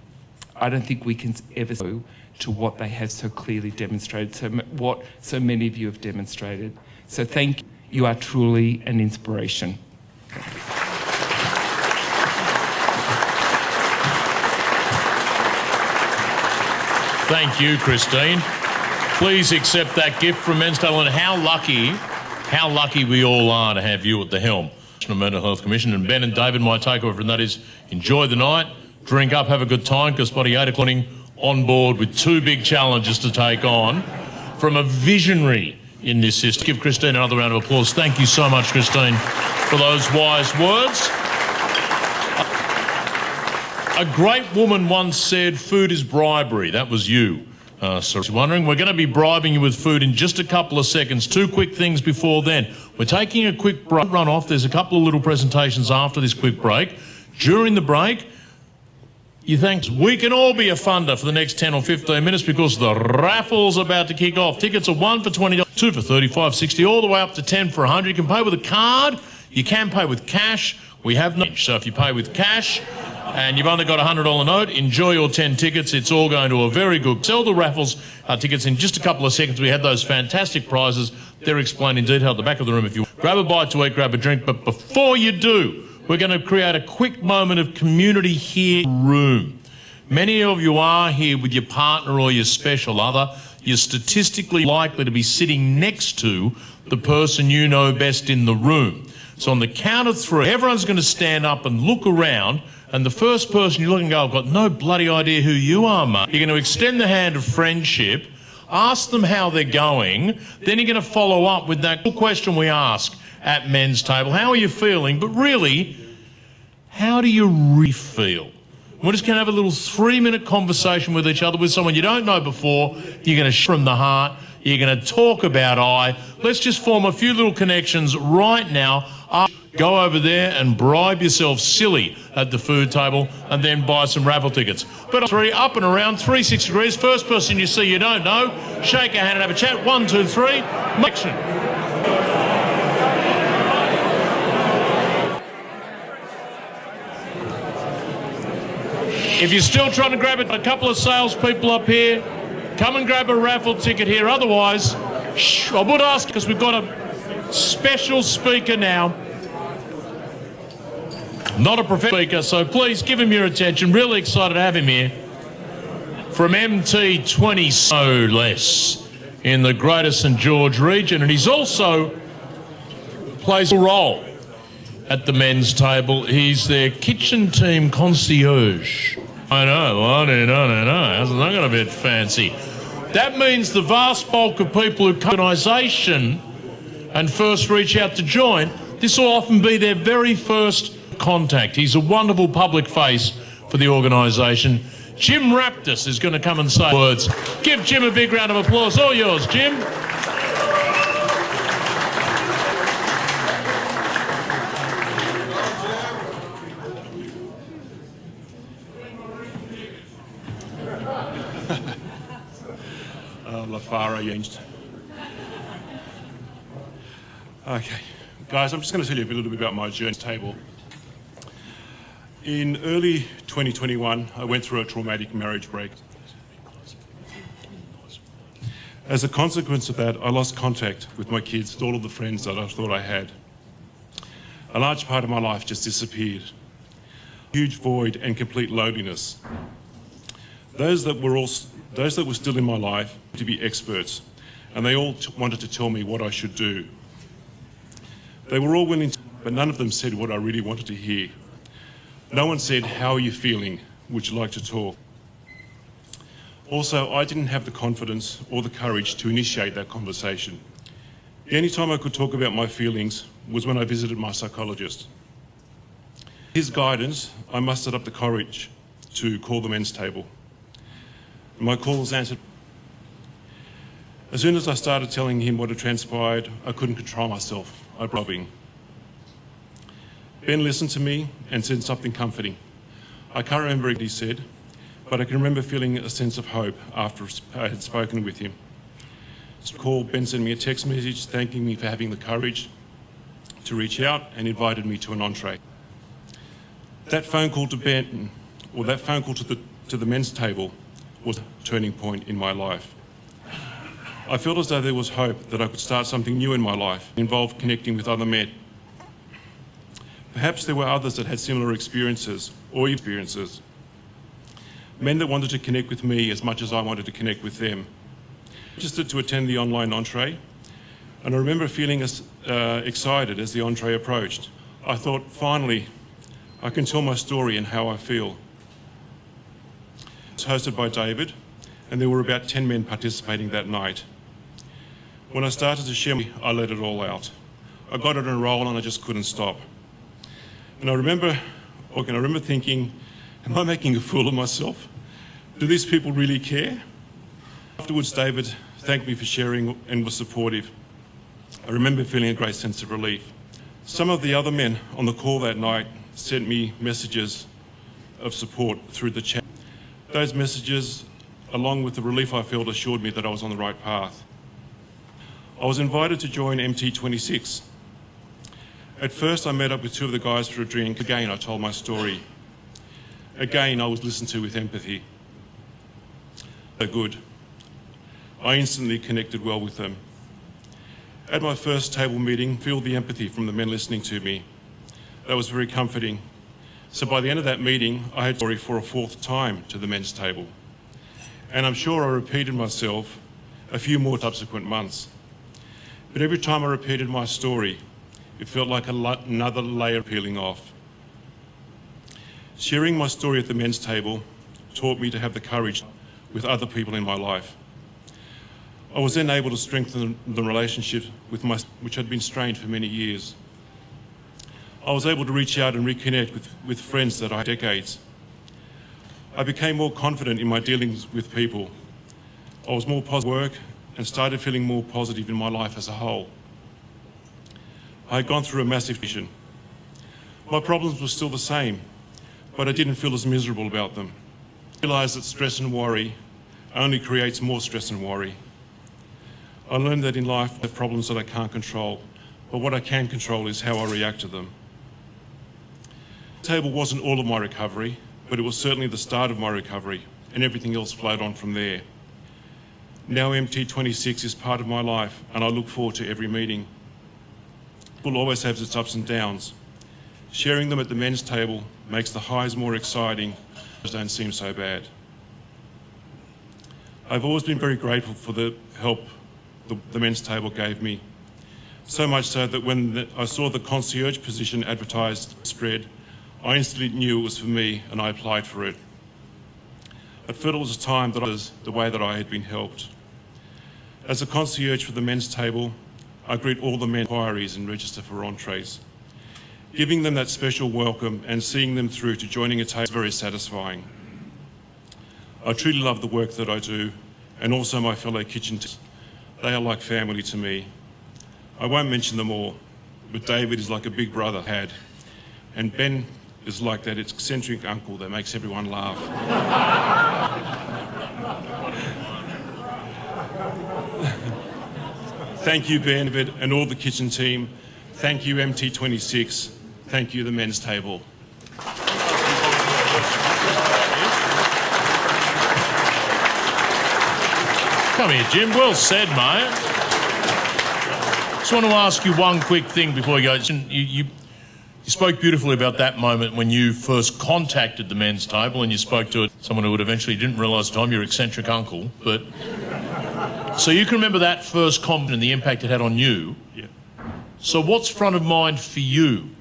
I don't think we can ever go to what they have so clearly demonstrated, what so many of you have demonstrated. So thank you. You are truly an inspiration. Thank you, Christine. Please accept that gift from Men's Table, and how lucky we all are to have you at the helm. National Mental Health Commission, and Ben and David, my takeover, and that is enjoy the night, drink up, have a good time, because by 8 o'clock on board with two big challenges to take on from a visionary in this system. Give Christine another round of applause. Thank you so much, Christine, for those wise words. A great woman once said, food is bribery. That was you. So if you're wondering, we're going to be bribing you with food in just a couple of seconds. Two quick things before then. We're taking a quick break. Run off. There's a couple of little presentations after this quick break. During the break, you think we can all be a funder for the next 10 or 15 minutes, because the raffle's about to kick off. Tickets are 1 for $20, 2 for $35, 60, all the way up to 10 for 100. You can pay with a card. You can pay with cash. We have no. So if you pay with cash and you've only got a $100 note, enjoy your 10 tickets. It's all going to a very good. Sell the raffles tickets in just a couple of seconds. We had those fantastic prizes. They're explained in detail at the back of the room. If you grab a bite to eat, grab a drink. But before you do, we're going to create a quick moment of community here in the room. Many of you are here with your partner or your special other. You're statistically likely to be sitting next to the person you know best in the room. So on the count of 3, everyone's going to stand up and look around, and the first person you look and go, I've got no bloody idea who you are, mate. You're going to extend the hand of friendship, ask them how they're going, then you're going to follow up with that question we ask at Men's Table. How are you feeling? But really, how do you really feel? We're just going to have a little 3-minute conversation with each other, with someone you don't know before. You're going to from the heart. You're going to talk about I. Let's just form a few little connections right now. Go over there and bribe yourself silly at the food table, and then buy some raffle tickets. But 3, up and around, 360 degrees. First person you see you don't know, shake a hand and have a chat. 1, 2, 3. Action. If you're still trying to grab it, a couple of salespeople up here, come and grab a raffle ticket here. Otherwise, I would ask, because we've got a special speaker now. Not a professional speaker, so please give him your attention. Really excited to have him here. From MT20, so less, in the Greater St George region. And he's also plays a role at the Men's Table. He's their kitchen team concierge. I know. Hasn't that got a bit fancy? That means the vast bulk of people who come to the organisation and first reach out to join, this will often be their very first contact. He's a wonderful public face for the organisation. Jim Raptis is going to come and say words. Give Jim a big round of applause. All yours, Jim. Okay, guys, I'm just going to tell you a little bit about my journey table. In early 2021, I went through a traumatic marriage break. As a consequence of that, I lost contact with my kids, with all of the friends that I thought I had. A large part of my life just disappeared. Huge void and complete loneliness. Those that were still in my life to be experts, and they all wanted to tell me what I should do. They were all willing to, but none of them said what I really wanted to hear. No one said, "How are you feeling? Would you like to talk?" Also, I didn't have the confidence or the courage to initiate that conversation. The only time I could talk about my feelings was when I visited my psychologist. His guidance, I mustered up the courage to call the men's table. My call was answered. As soon as I started telling him what had transpired, I couldn't control myself. I broke down. Ben listened to me and said something comforting. I can't remember what he said, but I can remember feeling a sense of hope after I had spoken with him. Ben sent me a text message thanking me for having the courage to reach out and invited me to an entree. That phone call to Ben, or that phone call to the men's table, was a turning point in my life. I felt as though there was hope that I could start something new in my life, involved connecting with other men. Perhaps there were others that had similar experiences, men that wanted to connect with me as much as I wanted to connect with them. I registered to attend the online entree, and I remember feeling excited as the entree approached. I thought, finally, I can tell my story and how I feel. It was hosted by David, and there were about 10 men participating that night. When I started to share, I let it all out. I got it on a roll and I just couldn't stop. And I remember thinking, am I making a fool of myself? Do these people really care? Afterwards, David thanked me for sharing and was supportive. I remember feeling a great sense of relief. Some of the other men on the call that night sent me messages of support through the chat. Those messages, along with the relief I felt, assured me that I was on the right path. I was invited to join MT26. At first, I met up with two of the guys for a drink. Again, I told my story. Again, I was listened to with empathy. So good. I instantly connected well with them. At my first table meeting, I felt the empathy from the men listening to me. That was very comforting. So by the end of that meeting, I had a story for a fourth time to the men's table. And I'm sure I repeated myself a few more subsequent months. But every time I repeated my story, it felt like another layer peeling off. Sharing my story at the men's table taught me to have the courage with other people in my life. I was then able to strengthen the relationship which had been strained for many years. I was able to reach out and reconnect with friends that I had decades. I became more confident in my dealings with people. I was more positive at work and started feeling more positive in my life as a whole. I had gone through a massive vision. My problems were still the same, but I didn't feel as miserable about them. I realised that stress and worry only creates more stress and worry. I learned that in life I have problems that I can't control, but what I can control is how I react to them. The table wasn't all of my recovery, but it was certainly the start of my recovery, and everything else flowed on from there. Now MT26 is part of my life, and I look forward to every meeting. It will always have its ups and downs. Sharing them at the men's table makes the highs more exciting, but don't seem so bad. I've always been very grateful for the help the men's table gave me. So much so that when I saw the concierge position advertised spread, I instantly knew it was for me and I applied for it. I felt it was a time that I was the way that I had been helped. As a concierge for the men's table, I greet all the men inquiries and register for entrees. Giving them that special welcome and seeing them through to joining a table is very satisfying. I truly love the work that I do, and also my fellow kitchen teams. They are like family to me. I won't mention them all, but David is like a big brother I had, and Ben is like that eccentric uncle that makes everyone laugh. Thank you, Ben, and all the kitchen team. Thank you, MT26. Thank you, the men's table. Come Come here, Jim. Well said, mate. Just want to ask you one quick thing before we go. You spoke beautifully about that moment when you first contacted the men's table, and you spoke to someone who would eventually didn't realise at the time, your eccentric uncle. But so you can remember that first comment and the impact it had on you. Yeah. So what's front of mind for you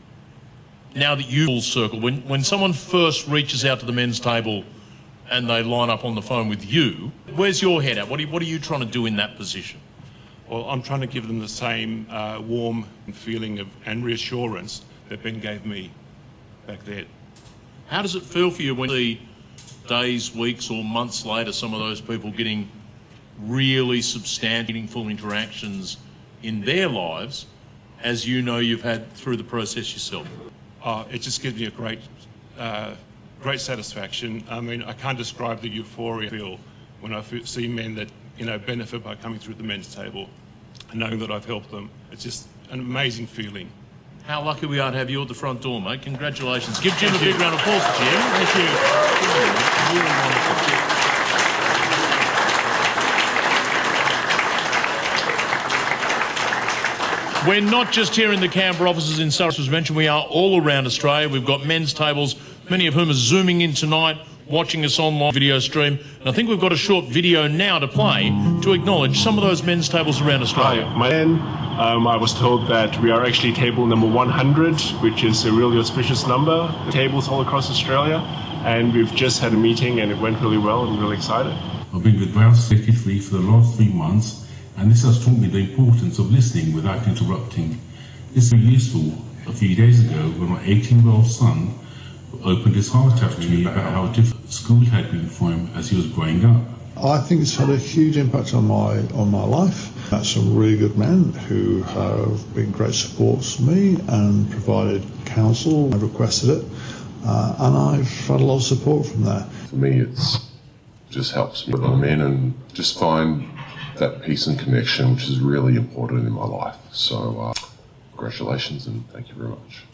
now that you full circle? When someone first reaches out to the men's table and they line up on the phone with you, where's your head at? What are you trying to do in that position? Well, I'm trying to give them the same warm feeling and reassurance that Ben gave me back then. How does it feel for you when you see days, weeks or months later some of those people getting really substantial, meaningful interactions in their lives, as you know you've had through the process yourself? It just gives me a great satisfaction. I mean, I can't describe the euphoria I feel when I see men that, benefit by coming through the men's table and knowing that I've helped them. It's just an amazing feeling. How lucky we are to have you at the front door, mate. Congratulations. Give Jim a big round of applause, Jim. Thank you. We're not just here in the Canberra offices in Surrey, as mentioned, we are all around Australia. We've got men's tables, many of whom are zooming in tonight, watching us online video stream. And I think we've got a short video now to play to acknowledge some of those men's tables around Australia. I was told that we are actually table number 100, which is a really auspicious number. Tables all across Australia, and we've just had a meeting and it went really well. I'm really excited. I've been with Rouse executively for the last 3 months, and this has taught me the importance of listening without interrupting. This was useful a few days ago when my 18-year-old son opened his heart up to me about how difficult school had been for him as he was growing up. I think it's had a huge impact on my life. That's some really good men who have been great supports for me and provided counsel. I've requested it, and I've had a lot of support from there. For me, it's just helps me with other men and just find that peace and connection, which is really important in my life. So, congratulations and thank you very much.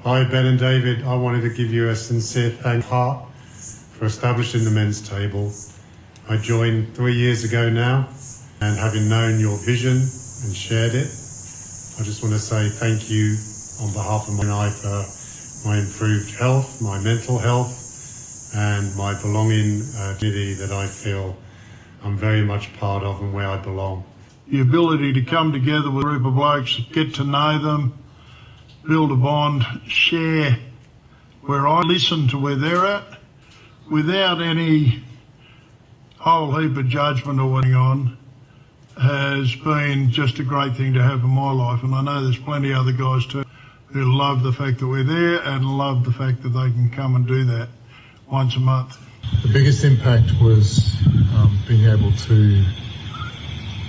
Hi, Ben and David. I wanted to give you a sincere thank you for establishing the men's table. I joined 3 years ago now, and having known your vision and shared it, I just want to say thank you on behalf of my life for my improved health, my mental health, and my belonging community that I feel I'm very much part of and where I belong. The ability to come together with a group of blokes, get to know them, build a bond, share where I listen to where they're at, without any whole heap of judgment or what's going on, has been just a great thing to have in my life. And I know there's plenty of other guys too who love the fact that we're there and love the fact that they can come and do that once a month. The biggest impact was being able to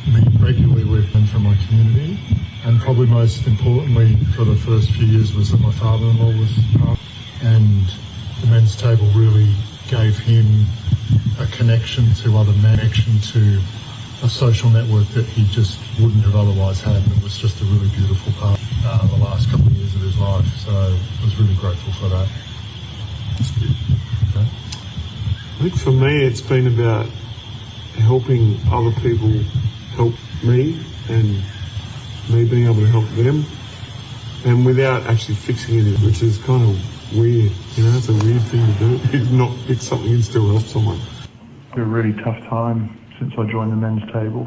meet regularly with men from my community, and probably most importantly for the first few years was that my father-in-law was part, and the men's table really gave him a connection to other men, connection to a social network that he just wouldn't have otherwise had, and it was just a really beautiful part of the last couple of years of his life, so I was really grateful for that. Okay. I think for me it's been about helping other people help me and me being able to help them, and without actually fixing it, which is kind of weird. It's a weird thing to do. It's not fix something and still help someone. It's been a really tough time since I joined the men's table.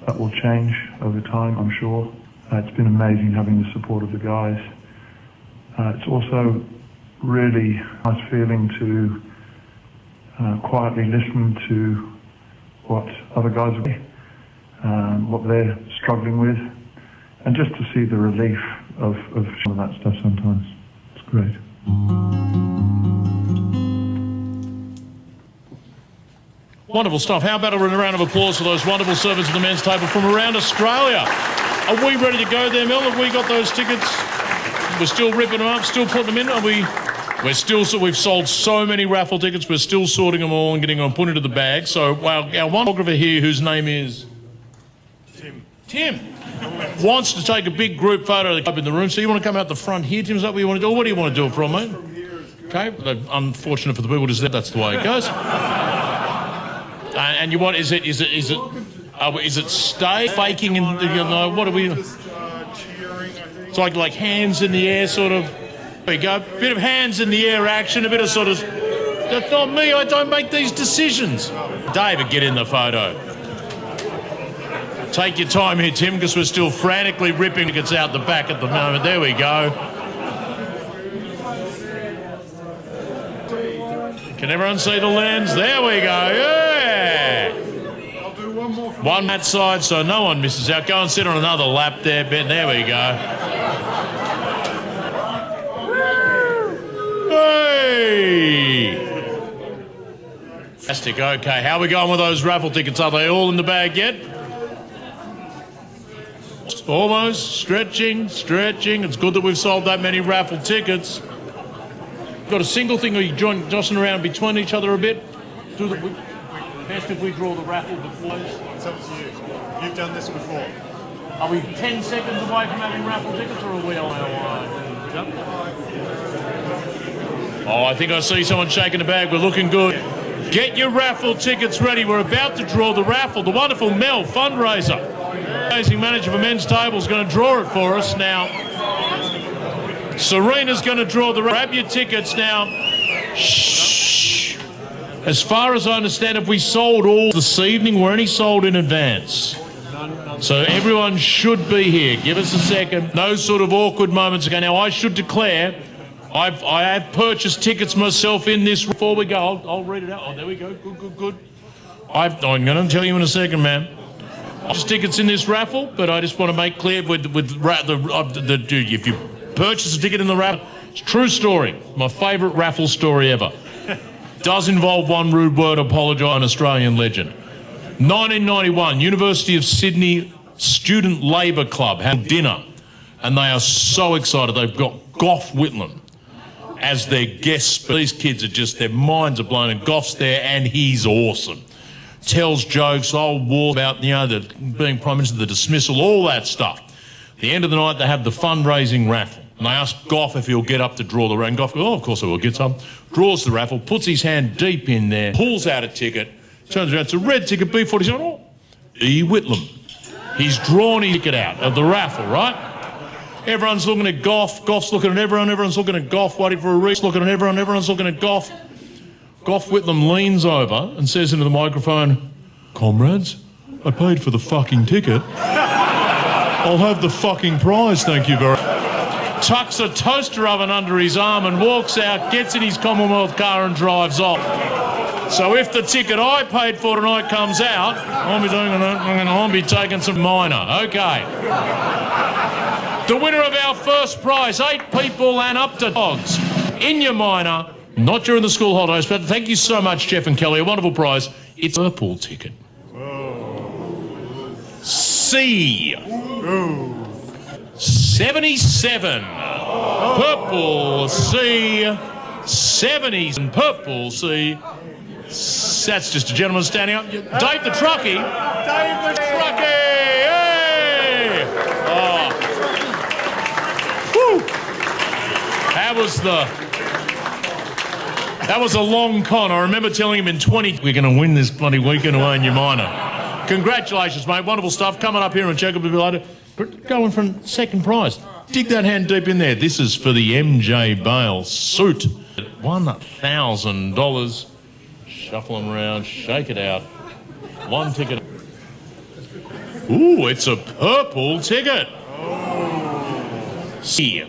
That will change over time, I'm sure. It's been amazing having the support of the guys. It's also really nice feeling to quietly listen to what other guys are doing, what they're struggling with, and just to see the relief of some of that stuff sometimes. It's great. Wonderful stuff. How about a round of applause for those wonderful servants of the men's table from around Australia? Are we ready to go there, Mel? Have we got those tickets? We're still ripping them up, still putting them in? We've sold so many raffle tickets, we're still sorting them all and getting them put into the bag. So our one photographer here, whose name is Tim, wants to take a big group photo of the club in the room. So you want to come out the front here, Tim? Is that what you want to do? Or what do you want to do it from, mate? Okay, unfortunate for the people just there, that's the way it goes. And you want? Is it stay faking and what are we? It's like hands in the air, sort of. There we go. Bit of hands in the air action, a bit of sort of. That's not me. I don't make these decisions. David, get in the photo. Take your time here, Tim, because we're still frantically ripping tickets out the back at the moment. There we go. Can everyone see the lens? There we go. Yeah. I'll do one more. One that side so no one misses out. Go and sit on another lap there, Ben. There we go. Hey! Fantastic. Okay, how are we going with those raffle tickets? Are they all in the bag yet? Almost. Stretching. It's good that we've sold that many raffle tickets. Got a single thing, or you jostling around between each other a bit? Best if we draw the raffle before. It's up to you. You've done this before. Are we 10 seconds away from having raffle tickets, or are we on our way? Oh, I think I see someone shaking the bag. We're looking good. Get your raffle tickets ready. We're about to draw the raffle. The wonderful Mel fundraiser, amazing manager for Men's Table, is going to draw it for us now. Serena's going to draw the raffle. Grab your tickets now. Shh. As far as I understand, if we sold all this evening, were any sold in advance? So everyone should be here. Give us a second. No sort of awkward moments ago. Now, I should declare, I have purchased tickets myself in this. Before we go, I'll read it out. Oh, there we go. Good. I'm going to tell you in a second, ma'am. Just tickets in this raffle, but I just want to make clear if you purchase a ticket in the raffle, it's a true story. My favourite raffle story ever. Does involve one rude word, apologise, an Australian legend. 1991, University of Sydney Student Labour Club had dinner, and they are so excited. They've got Gough Whitlam as their guest. These kids are just, their minds are blown, and Gough's there, and he's awesome. Tells jokes, old war about, the being Prime Minister, the dismissal, all that stuff. At the end of the night, they have the fundraising raffle. And they ask Gough if he'll get up to draw the raffle. And Gough goes, oh, of course I will, get some. Draws the raffle, puts his hand deep in there, pulls out a ticket, turns around, it's a red ticket, B47. Oh, E. Whitlam. He's drawn his ticket out of the raffle, right? Everyone's looking at Gough. Gough's looking at everyone. Everyone's looking at Gough, waiting for a reach, looking at everyone. Everyone's looking at Gough. Gough Whitlam leans over and says into the microphone, comrades, I paid for the fucking ticket. I'll have the fucking prize, thank you very much. Tucks a toaster oven under his arm and walks out, gets in his Commonwealth car and drives off. So if the ticket I paid for tonight comes out, I'll be taking some minor. Okay. The winner of our first prize, 8 people and up to dogs. In your minor, not during the school holidays, but thank you so much, Jeff and Kelly. A wonderful prize. It's a purple ticket. C. 77. Purple C. 70s and purple C. That's just a gentleman standing up. Dave the Truckie. Dave the Truckie. Hey! Oh. Woo! That was a long con. I remember telling him in 20, we're going to win this bloody weekend away in your minor. Congratulations, mate. Wonderful stuff. Coming up here and check up a bit later. Going for second prize. Dig that hand deep in there. This is for the MJ Bale suit. $1,000. Shuffle them around, shake it out. One ticket. Ooh, it's a purple ticket. C.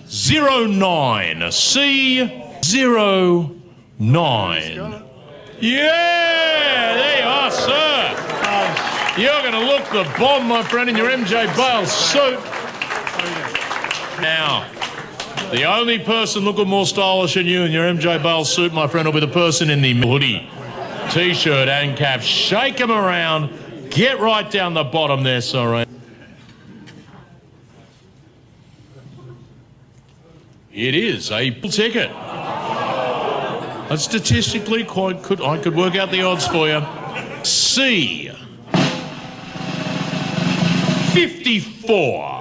09. C. 09. Yeah, there you are, sir. You're going to look the bomb, my friend, in your MJ Bale suit. Now, the only person looking more stylish than you in your MJ Bale suit, my friend, will be the person in the hoodie, T-shirt and cap. Shake them around. Get right down the bottom there, sorry. It is a ticket. That's statistically quite good. I could work out the odds for you. C. 54.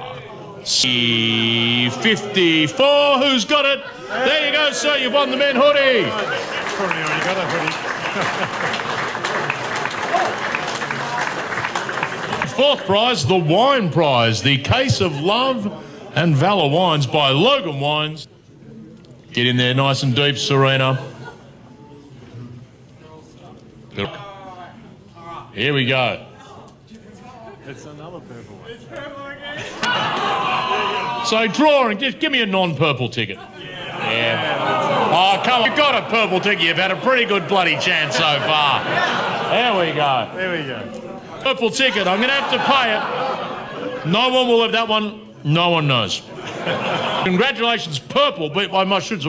C. 54. Who's got it? There you go, sir. You've won the men hoodie. probably already got a hoodie. Fourth prize, the wine prize, the Case of Love and Valour Wines by Logan Wines. Get in there nice and deep, Serena. Here we go. It's another purple one. So draw and give me a non-purple ticket. Yeah. Oh, come on. You've got a purple ticket. You've had a pretty good bloody chance so far. There we go. There we go. Purple ticket. I'm going to have to pay it. No one will have that one. No one knows. Congratulations, purple. But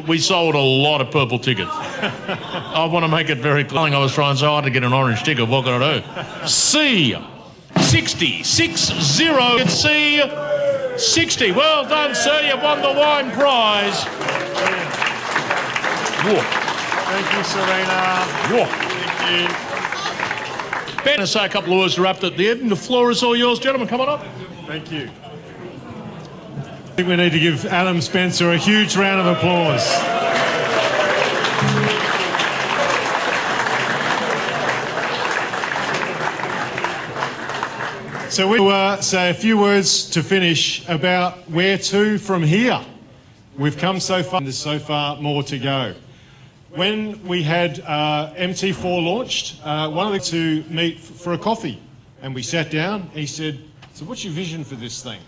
we sold a lot of purple tickets. I want to make it very clear. I was trying so hard to get an orange ticket. What can I do? C60. It's C60. Well done, sir. You won the wine prize. Whoa. Thank you, Serena. Whoa. Thank you. Ben, to say a couple of words to wrap at the end. The floor is all yours, gentlemen. Come on up. Thank you. I think we need to give Adam Spencer a huge round of applause. So we will say a few words to finish about where to from here. We've come so far, and there's so far more to go. When we had MT4 launched, one of the to meet for a coffee, and we sat down. He said, "So what's your vision for this thing?"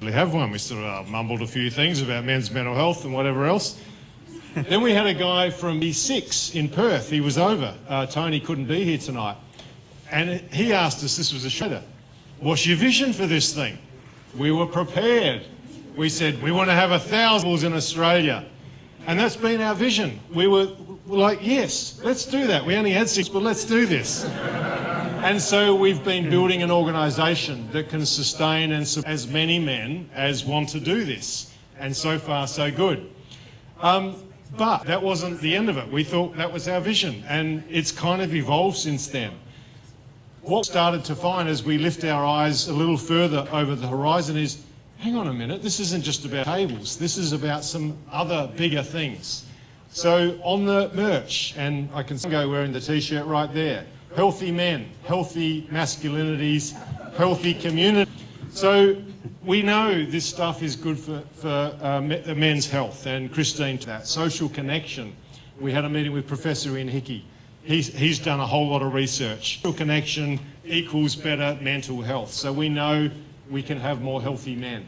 We have one. We sort of mumbled a few things about men's mental health and whatever else. Then we had a guy from E6 in Perth. He was over. Tony couldn't be here tonight, and he asked us. This was a show. What's your vision for this thing? We were prepared. We said, we want to have 1,000 in Australia. And that's been our vision. We were like, yes, let's do that. We only had 6, but let's do this. And so we've been building an organisation that can sustain and support as many men as want to do this. And so far, so good. But that wasn't the end of it. We thought that was our vision. And it's kind of evolved since then. What we started to find as we lift our eyes a little further over the horizon is, hang on a minute, this isn't just about tables, this is about some other bigger things. So on the merch, and I can go wearing the t-shirt right there, healthy men, healthy masculinities, healthy community. So we know this stuff is good for men's health, and Christine to that. Social connection. We had a meeting with Professor Ian Hickey. He's done a whole lot of research. Social connection equals better mental health. So we know we can have more healthy men.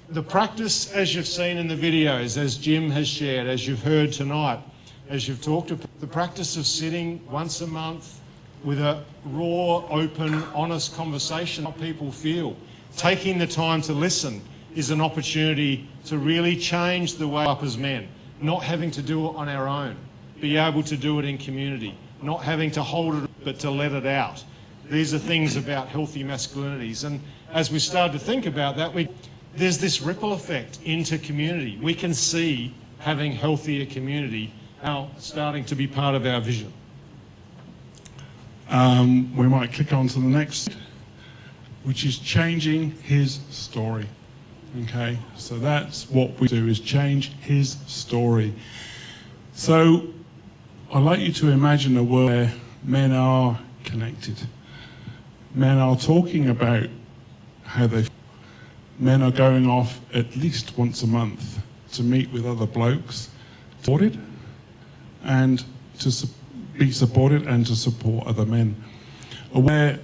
The practice, as you've seen in the videos, as Jim has shared, as you've heard tonight, as you've talked about, the practice of sitting once a month with a raw, open, honest conversation, how people feel. Taking the time to listen is an opportunity to really change the way up as men, not having to do it on our own, be able to do it in community, not having to hold it but to let it out. These are things about healthy masculinities. And as we started to think about that, there's this ripple effect into community. We can see having healthier community now starting to be part of our vision. We might click on to the next, which is changing his story. Okay, so that's what we do, is change his story. So I'd like you to imagine a world where men are connected. Men are talking about how they feel. Men are going off at least once a month to meet with other blokes, supported, and to be supported and to support other men. Where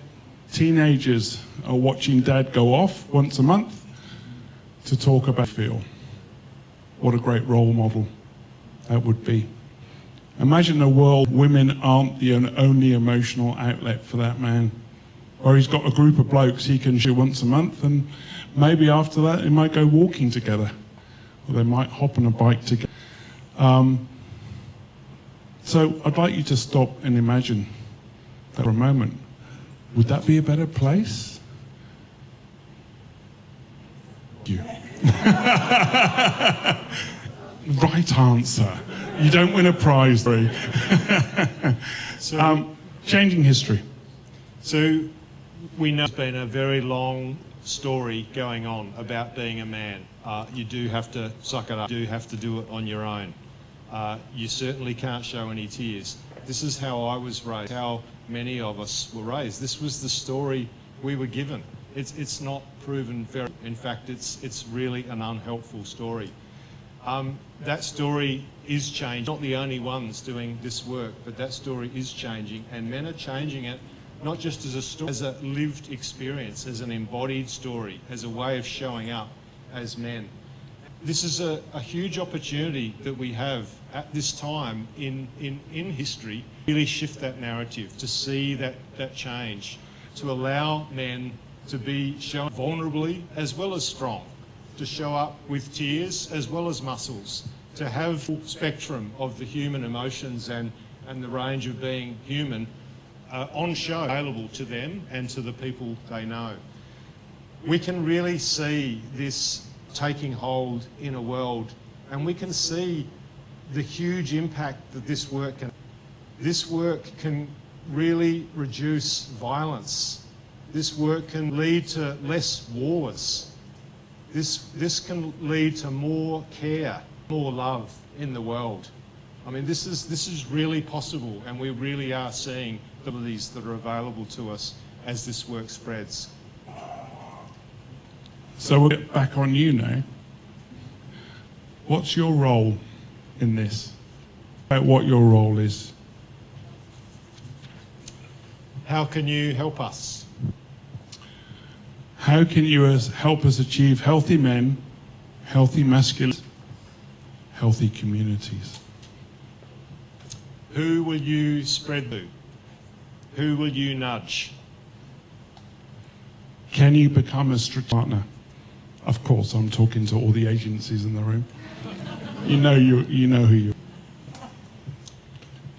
teenagers are watching dad go off once a month to talk about feel. What a great role model that would be. Imagine a world where women aren't the only emotional outlet for that man, where he's got a group of blokes he can show once a month, and maybe after that they might go walking together, or they might hop on a bike together. So I'd like you to stop and imagine that for a moment. Would that be a better place? You. Right answer. You don't win a prize, though. Changing history. So we know it's been a very long story going on about being a man. You do have to suck it up. You do have to do it on your own. You certainly can't show any tears. This is how I was raised, how many of us were raised. This was the story we were given. It's not proven very, in fact, it's really an unhelpful story. That story is changing. Not the only ones doing this work, but that story is changing, and men are changing it not just as a story, as a lived experience, as an embodied story, as a way of showing up as men. This is a huge opportunity that we have at this time in history, really shift that narrative, to see that change, to allow men to be shown vulnerably as well as strong, to show up with tears as well as muscles, to have full spectrum of the human emotions and the range of being human on show, available to them and to the people they know. We can really see this taking hold in a world, and we can see the huge impact that this work can. This work can really reduce violence. This work can lead to less wars. This can lead to more care, more love in the world. I mean, this is really possible, and we really are seeing the abilities that are available to us as this work spreads. So we'll get back on you now. What's your role in this? About what your role is. How can you help us? How can you help us achieve healthy men, healthy masculinity, healthy communities? Who will you spread to? Who will you nudge? Can you become a strategic partner? Of course, I'm talking to all the agencies in the room. You know who you are.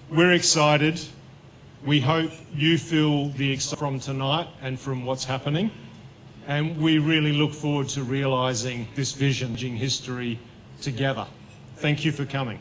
We're excited. We hope you feel the excitement from tonight and from what's happening. And we really look forward to realising this vision, history together. Thank you for coming.